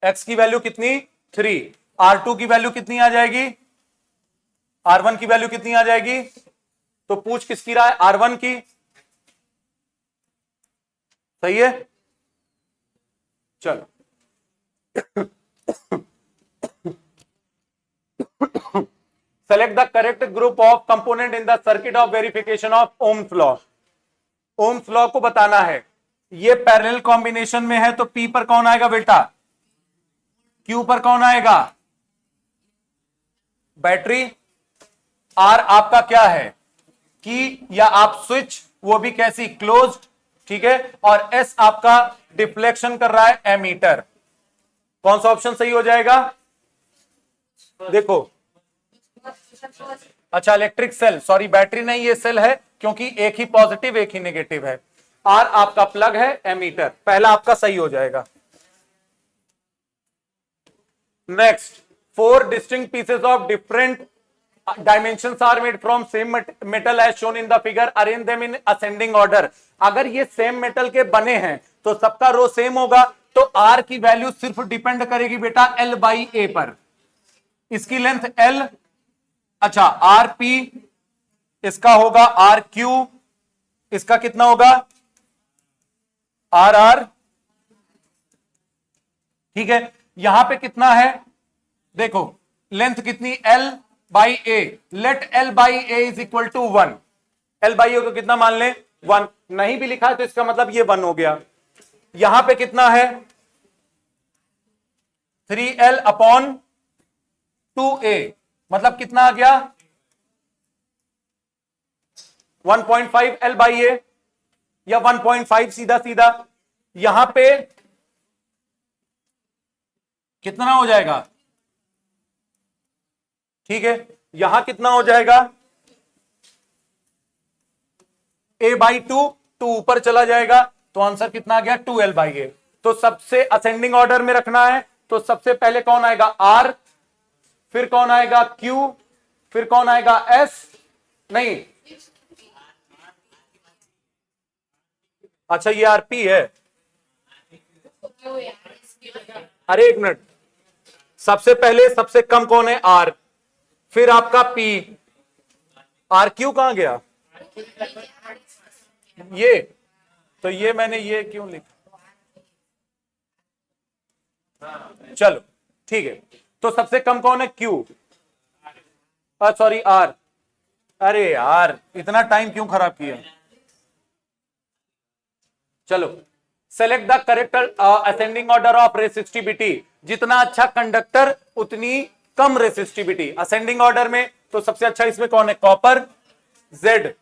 Speaker 2: x की वैल्यू कितनी? 3। R2 की वैल्यू कितनी आ जाएगी? R1 की वैल्यू कितनी आ जाएगी? तो पूछ किसकी रहा है? R1 की। सही है, चलो। Select the correct group of component in the circuit of verification of Ohm's law। Ohm's law को बताना है। ये पैरेलल कॉम्बिनेशन में है, तो P पर कौन आएगा बेटा? Q पर कौन आएगा? बैटरी। R आपका क्या है? की, या आप स्विच, वो भी कैसी? क्लोज्ड। ठीक है, और S आपका डिफ्लेक्शन कर रहा है, एमीटर। कौन सा ऑप्शन सही हो जाएगा? देखो, अच्छा, इलेक्ट्रिक सेल, सॉरी बैटरी नहीं, ये सेल है, क्योंकि एक ही पॉजिटिव एक ही नेगेटिव है। R आपका प्लग है, एमीटर। पहला आपका सही हो जाएगा। Next, 4 distinct pieces of different dimensions are made from same metal as shown in the figure, arrange them in ascending order। अगर ये सेम मेटल के बने हैं तो सबका रो सेम होगा, तो R की वैल्यू सिर्फ डिपेंड करेगी बेटा L/A पर। इसकी लेंथ L, अच्छा RP, इसका होगा RQ, इसका कितना होगा? RR। ठीक है, यहां पे कितना है? देखो, लेंथ कितनी? L/A। Late L/A is equal to 1। L/A को कितना मान ले? 1। नहीं भी लिखा है तो इसका मतलब ये 1 हो गया। यहां पे कितना है? 3L/2A, मतलब कितना आ गया? 1.5 L/A, या 1.5 सीधा सीधा। यहां पे कितना हो जाएगा? ठीक है, यहां कितना हो जाएगा? A/2, 2 ऊपर चला जाएगा, तो आंसर कितना आ गया? 2L/A। तो सबसे असेंडिंग ऑर्डर में रखना है, तो सबसे पहले कौन आएगा? R, फिर कौन आएगा? Q, फिर कौन आएगा? S, नहीं, अच्छा ये RP है। अरे एक मिनट, सबसे पहले सबसे कम कौन है? R, फिर आपका P। RQ कहां गया? ये, तो ये मैंने ये क्यों लिखा? चलो ठीक है, तो सबसे कम कौन है? Q। Sorry R. अरे यार इतना टाइम क्यों खराब किया। चलो, select the correct ascending order of resistivity. जितना अच्छा कंडक्टर उतनी कम रेसिस्टिविटी असेंडिंग ऑर्डर में। तो सबसे अच्छा इसमें कौन है, कॉपर, जेड।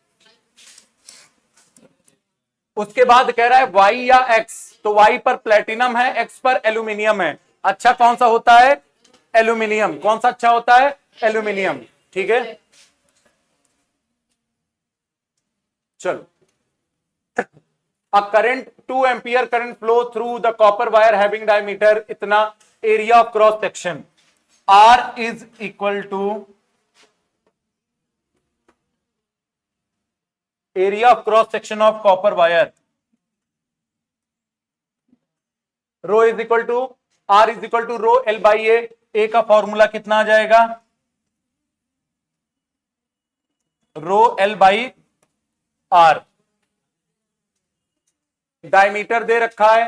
Speaker 2: उसके बाद कह रहा है वाई या एक्स, तो वाई पर प्लेटिनम है, एक्स पर एल्यूमिनियम है। अच्छा कौन सा होता है, एल्यूमिनियम। कौन सा अच्छा होता है, एल्यूमिनियम। ठीक है, चलो। A current 2 ampere current flow through the copper wire having diameter इतना, area of cross section R is equal to area of cross section of copper wire, rho is equal to R is equal to rho L by A का formula कितना आ जाएगा, रो L by R। Diameter दे रखा है।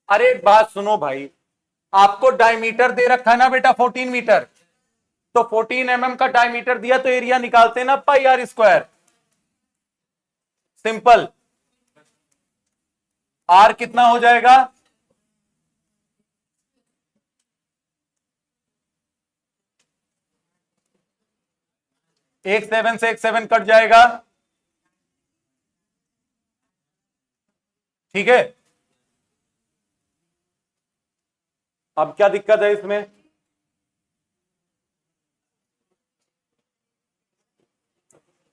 Speaker 2: अरे एक बात सुनो भाई, आपको डायमीटर दे रखा है ना बेटा 14 मीटर, तो 14 mm का डायमीटर दिया तो एरिया निकालते ना पाई आर स्क्वायर। सिंपल। आर कितना हो जाएगा, एक 7 से एक 7 कट जाएगा। ठीक है, अब क्या दिक्कत है इसमें,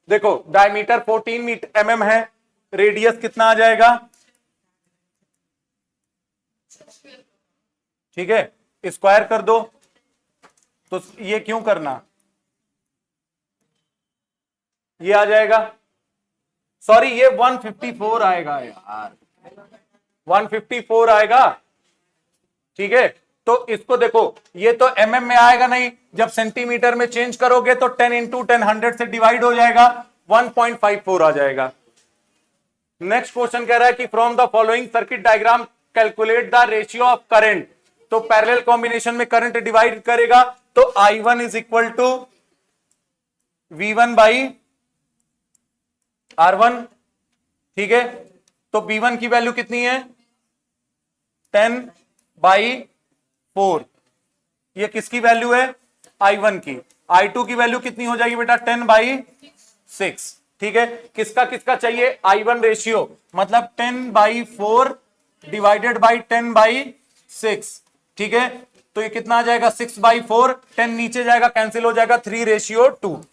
Speaker 2: देखो डायमीटर 14 mm है, रेडियस कितना आ जाएगा, ठीक है, स्क्वायर कर दो। तो ये क्यों करना, ये आ जाएगा, सॉरी ये 154 आएगा यार, 154 आएगा। ठीक है, तो इसको देखो, ये तो mm में आएगा नहीं, जब सेंटीमीटर में चेंज करोगे तो 10 इंटू 10 100 से डिवाइड हो जाएगा, 1.54 आ जाएगा। नेक्स्ट क्वेश्चन कह रहा है कि from the following circuit diagram calculate the ratio of current. तो पैरेलल कॉम्बिनेशन में करंट डिवाइड करेगा, तो I1 is equal to V1 by R1। ठीक है, तो V1 की वैल्यू कितनी है, 10/4। ये किसकी वैल्यू है, I1 की। I2 की वैल्यू कितनी हो जाएगी बेटा, 10/6। ठीक है, किसका किसका चाहिए, I1 रेशियो, मतलब 10/4 डिवाइडेड बाई 10/6। ठीक है, तो ये कितना आ जाएगा, 6/4, 10 नीचे जाएगा, कैंसिल हो जाएगा, 3:2।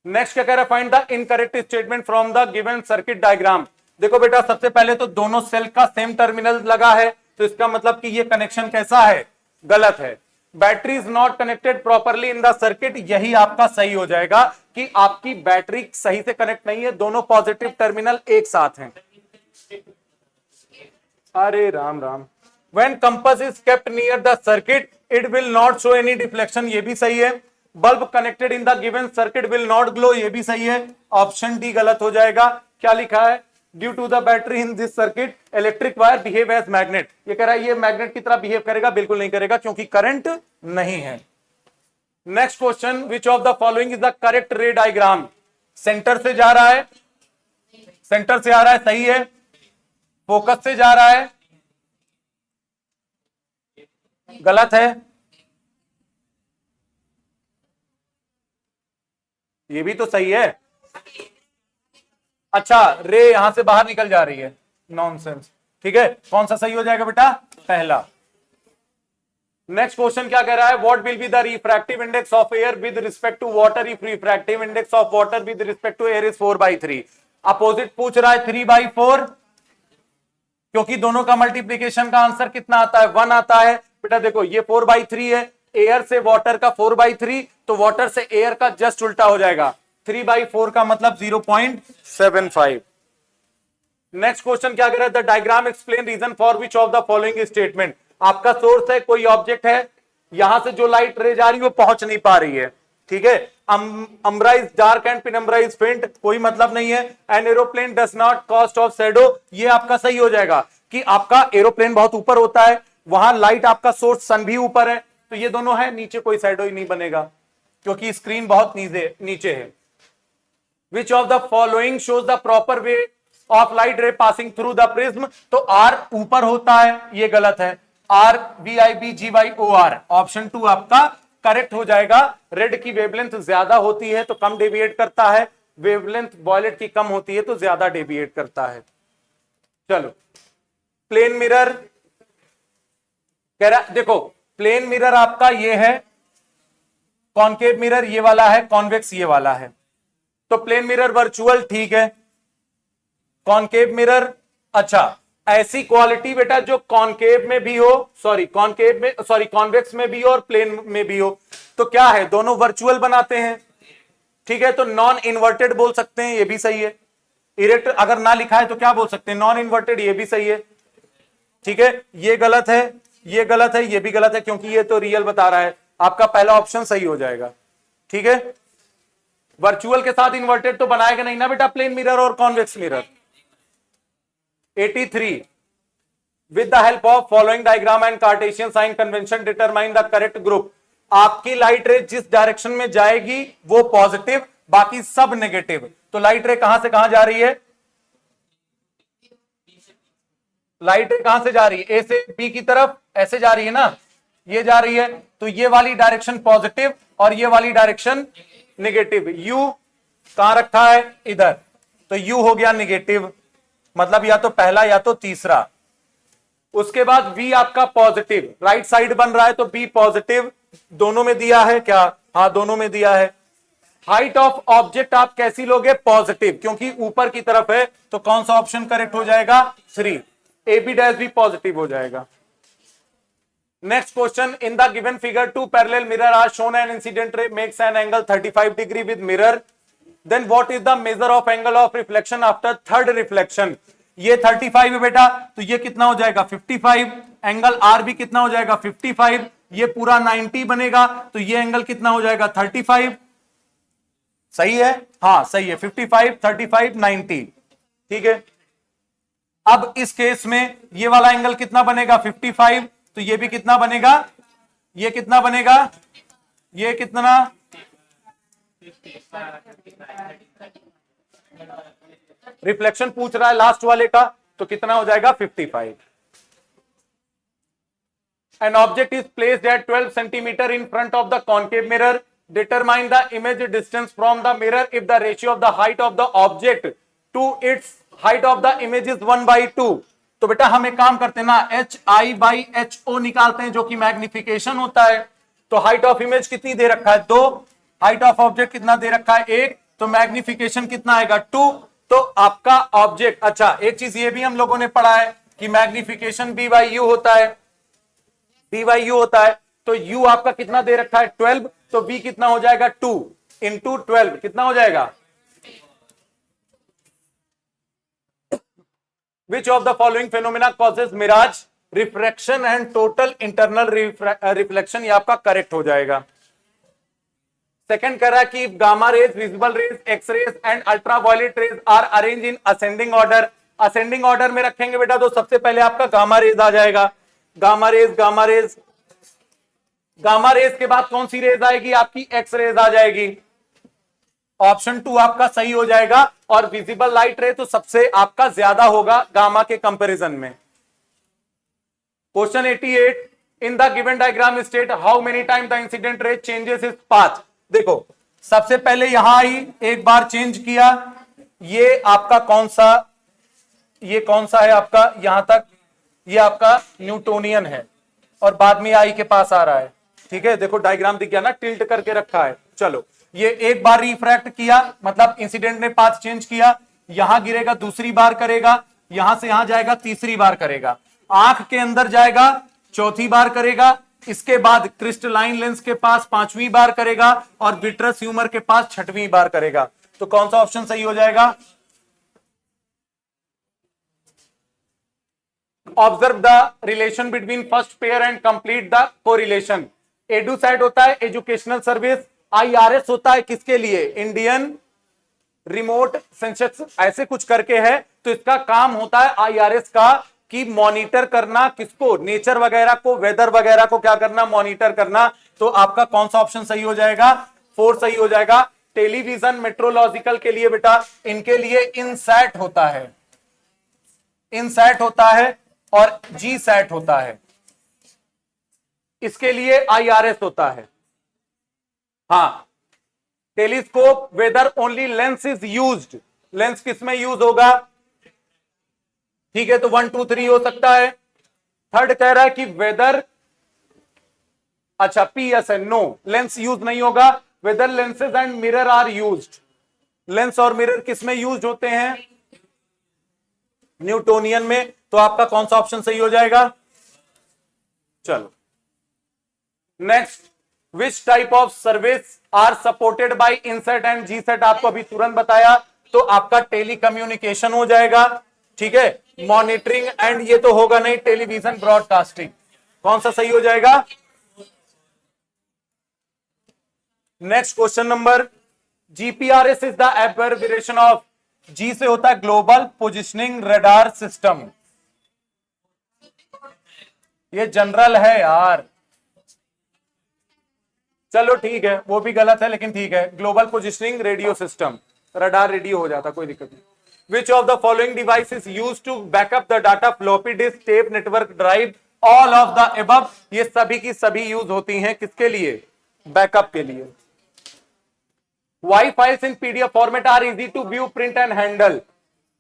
Speaker 2: नेक्स्ट क्या कह रहा है, find the incorrect statement from the given circuit diagram. देखो बेटा सबसे पहले तो दोनों सेल का सेम टर्मिनल लगा है, तो इसका मतलब कि ये कनेक्शन कैसा है, गलत है। Battery is not connected properly in the circuit, यही आपका सही हो जाएगा कि आपकी बैटरी सही से कनेक्ट नहीं है, दोनों पॉजिटिव टर्मिनल एक साथ हैं। अरे Ram Ram. When compass is kept near the circuit, it will not show any deflection, ये भी सही है। Bulb connected in the given circuit will not glow, ये भी सही है। ऑप्शन डी गलत हो जाएगा। क्या लिखा है, due to the battery in this circuit electric wire behave as magnet. ये कह रहा है ये मैग्नेट की तरह बिहेव करेगा, बिल्कुल नहीं करेगा क्योंकि करंट नहीं है। Next question, which of the following is the correct रे डायग्राम। सेंटर से जा रहा है, सेंटर से आ रहा है, सही है। फोकस से जा रहा है, गलत है। ये भी तो सही है। अच्छा, रे यहां से बाहर निकल जा रही है, नॉनसेंस। ठीक है, कौन सा सही हो जाएगा बेटा, पहला। नेक्स्ट क्वेश्चन क्या कह रहा है, what will be the refractive index of air with respect to water if refractive index of water with respect to air is 4/3। Opposite पूछ रहा है 3/4, क्योंकि दोनों का मल्टीप्लीकेशन का आंसर कितना आता है, 1 आता है। बेटा देखो ये 4/3 है, एयर से वाटर का 4/3, तो वाटर से एयर का जस्ट उल्टा हो जाएगा, 3/4 का मतलब 0.75। नेक्स्ट क्वेश्चन क्या कह रहा है, the diagram explain reason for which of the following statement. आपका सोर्स है, कोई ऑब्जेक्ट है, यहां से जो लाइट रे जा रही है वो पहुंच नहीं पा रही है। ठीक है, umbra is dark and penumbra is फेंट, कोई मतलब नहीं है। An aeroplane does not cost of shadow, ये आपका सही हो जाएगा कि आपका एरोप्लेन बहुत ऊपर होता है, वहां लाइट आपका सोर्स सन भी ऊपर है, तो ये दोनों है, नीचे कोई शैडो ही नहीं बनेगा क्योंकि स्क्रीन बहुत नीचे है। Which of the following shows the proper way of light रे पासिंग थ्रू द प्रिज्म? तो आर ऊपर होता है, ये गलत है। आर VIBGY-OR ऑप्शन 2 आपका करेक्ट हो जाएगा। रेड की वेवलेंथ ज्यादा होती है तो कम डेविएट करता है, वेवलेंथ वॉयलेट की कम होती है तो ज्यादा डेविएट करता है। चलो, प्लेन मिरर कह रहा, देखो प्लेन मिरर आपका ये है, कॉनकेव मिरर ये वाला है, कॉन्वेक्स ये वाला है। तो प्लेन मिरर वर्चुअल ठीक है, कॉनकेव मिरर, अच्छा ऐसी क्वालिटी बेटा जो कॉनकेव में भी हो, कॉन्वेक्स में भी हो और प्लेन में भी हो, तो क्या है, दोनों वर्चुअल बनाते हैं। ठीक है, तो नॉन इन्वर्टेड बोल सकते हैं, ये भी सही है। इरेक्ट अगर ना लिखा है तो क्या बोल सकते हैं, नॉन इन्वर्टेड, ये भी सही है। ठीक है, ये गलत है, ये गलत है, ये भी गलत है क्योंकि ये तो रियल बता रहा है। आपका पहला ऑप्शन सही हो जाएगा। ठीक है, वर्चुअल के साथ इन्वर्टेड तो बनाएगा नहीं ना बेटा प्लेन मिरर और convex mirror. 83 with the help of following diagram and Cartesian sign convention determine the correct group. आपकी लाइट रे जिस डायरेक्शन में जाएगी वो पॉजिटिव, बाकी सब नेगेटिव। तो लाइट रे कहां से कहां जा रही है, लाइट रे कहां से जा रही है, ए से बी की तरफ ऐसे जा रही है ना, ये जा रही है, तो ये वाली डायरेक्शन पॉजिटिव और ये वाली डायरेक्शन नेगेटिव। यू कहां रखा है, इधर, तो यू हो गया नेगेटिव, मतलब या तो पहला या तो तीसरा। उसके बाद V आपका पॉजिटिव, राइट साइड बन रहा है तो B पॉजिटिव, दोनों में दिया है क्या, हाँ दोनों में दिया है। हाइट ऑफ ऑब्जेक्ट आप कैसी लोगे, पॉजिटिव, क्योंकि ऊपर की तरफ है, तो कौन सा ऑप्शन करेक्ट हो जाएगा, 3, AB डैश भी पॉजिटिव हो जाएगा। Next question, in the given figure two parallel mirror are shown an incident ray makes an angle 35 degree with mirror, then what is the measure of angle of reflection after third reflection. ये 35 है बेटा, तो ये कितना हो जाएगा 55, angle are भी कितना हो जाएगा 55, ये पूरा 90 बनेगा, तो ये एंगल कितना हो जाएगा 35। सही है, हाँ सही है, 55 35 90। ठीक है, अब इस केस में ये वाला एंगल कितना बनेगा 55, तो ये भी कितना बनेगा, ये कितना बनेगा, ये कितना, रिफ्लेक्शन पूछ रहा है लास्ट वाले का, तो कितना हो जाएगा 55। An object is placed at 12 centimeter in front of the concave mirror. Determine the image distance from the mirror if the ratio of the height of the object to its height of the image is 1/2. तो बेटा हम एक काम करते हैं ना, HI/HO निकालते हैं जो कि मैग्निफिकेशन होता है। तो हाइट ऑफ इमेज कितनी दे रखा है 2, हाइट ऑफ ऑब्जेक्ट कितना दे रखा है 1, तो मैग्निफिकेशन कितना आएगा 2। तो आपका ऑब्जेक्ट, अच्छा एक चीज ये भी हम लोगों ने पढ़ा है कि मैग्निफिकेशन B/U होता है, B/U होता है, तो U आपका कितना दे रखा है 12, तो B कितना हो जाएगा 2 इंटू 12 कितना हो जाएगा। Which of the following phenomena causes mirage, refraction and total internal reflection, ये आपका करेक्ट हो जाएगा। सेकंड कह रहा है कि gamma rays, visible rays, X rays and ultraviolet rays are arrange in ascending order. Ascending order में रखेंगे बेटा तो सबसे पहले आपका गामा रेज आ जाएगा, gamma rays, gamma rays, gamma rays के बाद कौन सी रेज आएगी आपकी, एक्स रेज आ जाएगी। ऑप्शन 2 आपका सही हो जाएगा। और विजिबल लाइट रे तो सबसे आपका ज्यादा होगा गामा के कंपैरिजन में। Question 88, in the given diagram state how many time the incident ray changes its path. देखो सबसे पहले यहां आई, एक बार चेंज किया, ये आपका कौन सा, ये कौन सा है आपका यहां तक, ये आपका न्यूटोनियन है और बाद में आई के पास आ रहा है। ठीक है, देखो डायग्राम दिख गया ना, टिल्ट करके रखा है। चलो ये एक बार रिफ्रैक्ट किया, मतलब इंसिडेंट ने पाथ चेंज किया, यहां गिरेगा दूसरी बार करेगा, यहां से यहां जाएगा तीसरी बार करेगा, आंख के अंदर जाएगा चौथी बार करेगा, इसके बाद क्रिस्टलाइन लेंस के पास 5वीं बार करेगा और विट्रस ह्यूमर के पास 6वीं बार करेगा। तो कौन सा ऑप्शन सही हो जाएगा। Observe the relation between first pair and complete the correlation. एडुसाइड होता है एजुकेशनल सर्विस, IRS होता है किसके लिए, इंडियन रिमोट सेंसस ऐसे कुछ करके है, तो इसका काम होता है IRS का कि मॉनिटर करना किसको, नेचर वगैरह को, वेदर वगैरह को क्या करना, मॉनिटर करना। तो आपका कौन सा ऑप्शन सही हो जाएगा, 4 सही हो जाएगा। टेलीविजन मेट्रोलॉजिकल के लिए बेटा इनके लिए इनसैट होता है, इनसैट होता है और जी सैट होता है, इसके लिए IRS होता है। हाँ, telescope whether only lens is used, lens किसमें यूज होगा, ठीक है, तो 1 2 3 हो सकता है। थर्ड कह रहा है कि वेदर, अच्छा PSN नो, लेंस यूज नहीं होगा। Whether lenses and mirror are used, lens और मिरर किसमें यूज होते हैं, न्यूटोनियन में। तो आपका कौन सा ऑप्शन सही हो जाएगा। चलो next, which type of service are supported by INSAT and GSAT, आपको अभी तुरंत बताया, तो आपका टेलीकम्युनिकेशन हो जाएगा, ठीक है, मॉनिटरिंग एंड ये तो होगा नहीं, टेलीविजन ब्रॉडकास्टिंग। कौन सा सही हो जाएगा। Next question number, GPRS is the abbreviation of, G से होता है ग्लोबल पोजिशनिंग रडार सिस्टम, ये जनरल है यार, चलो ठीक है, वो भी गलत है लेकिन ठीक है, global positioning radio system, radar radio हो जाता, कोई दिक्कत नहीं। Which of the following device is used to back up the data, floppy disk, tape, network drive, all of the above, ये सभी की सभी यूज होती हैं किसके लिए, बैकअप के लिए। Why files in PDF format are easy to view, print and handle?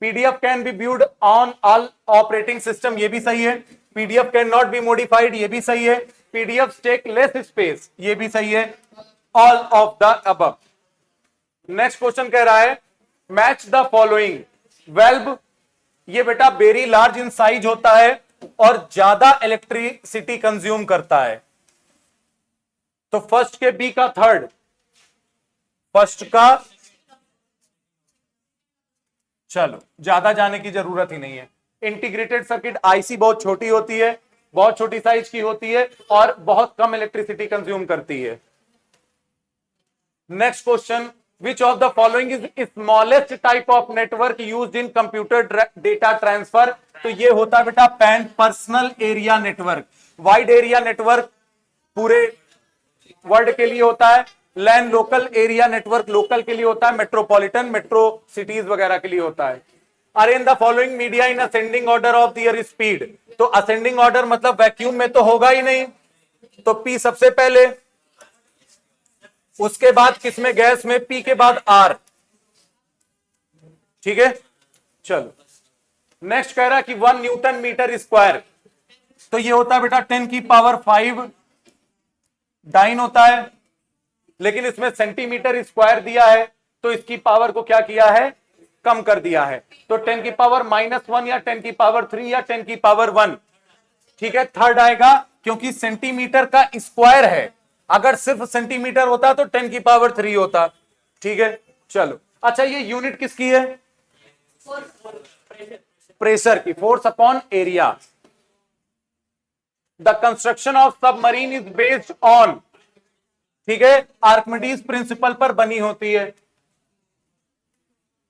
Speaker 2: PDF can be viewed on all operating system, ये भी सही है। PDF can not be modified, ये भी सही है। PDF take less space, ये भी सही है। All of the above। Next question कह रहा है, मैच द फॉलोइंग, वेल्व ये बेटा वेरी लार्ज इन साइज होता है और ज्यादा इलेक्ट्रिसिटी कंज्यूम करता है, तो फर्स्ट के बी का थर्ड, फर्स्ट का, चलो ज्यादा जाने की जरूरत ही नहीं है। इंटीग्रेटेड सर्किट आईसी बहुत छोटी होती है, बहुत छोटी साइज की होती है और बहुत कम इलेक्ट्रिसिटी कंज्यूम करती है। Next question, which of the following is smallest type of network used in computer data transfer, तो ये होता है बेटा pan, personal area network. Wide area network पूरे वर्ल्ड के लिए होता है, लैन लोकल एरिया नेटवर्क लोकल के लिए होता है, मेट्रोपॉलिटन मेट्रो सिटीज वगैरह के लिए होता है। Are in the following media in ascending order of their speed, तो असेंडिंग ऑर्डर मतलब वैक्यूम में तो होगा ही नहीं, तो पी सबसे पहले, उसके बाद किसमें, गैस में, पी के बाद आर, ठीक है। चलो नेक्स्ट कह रहा है कि 1 न्यूटन मीटर स्क्वायर, तो ये होता है बेटा 10 की पावर 5 डाइन होता है, लेकिन इसमें सेंटीमीटर स्क्वायर दिया है तो इसकी पावर को क्या किया है, कम कर दिया है, तो 10 की पावर -1 या 10 की पावर 3 या 10 की पावर 1, ठीक है। थर्ड आएगा क्योंकि सेंटीमीटर का स्क्वायर है, अगर सिर्फ सेंटीमीटर होता तो 10 की पावर 3 होता, ठीक है। चलो अच्छा, ये यूनिट किसकी है, प्रेशर की, force upon area. The construction of submarine is based on, ठीक है, आर्किमिडीज प्रिंसिपल पर बनी होती है।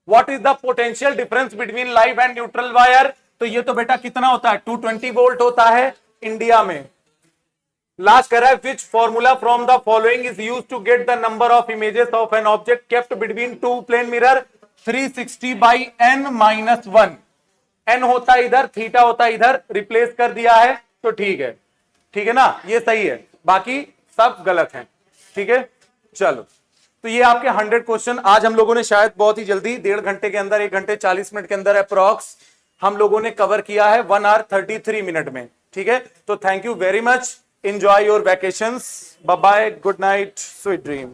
Speaker 2: What is the potential difference between live and neutral wire, तो ये तो बेटा कितना होता है, 220 वोल्ट होता है इंडिया में। लास्ट कह रहा है, which formula from the following is use to get the number of images of an object kept between two plane mirror, 360/n-1, n होता है इधर, थीटा होता है इधर, रिप्लेस कर दिया है तो ठीक है, ठीक है ना, ये सही है, बाकी सब गलत है, ठीक है। चलो तो ये आपके 100 क्वेश्चन आज हम लोगों ने शायद बहुत ही जल्दी 1.5 घंटे के अंदर, 1 घंटे 40 मिनट के अंदर अप्रॉक्स हम लोगों ने कवर किया है 1 hour 33 मिनट में, ठीक है। तो thank you very much, enjoy your vacations, bye bye, good night, sweet dream।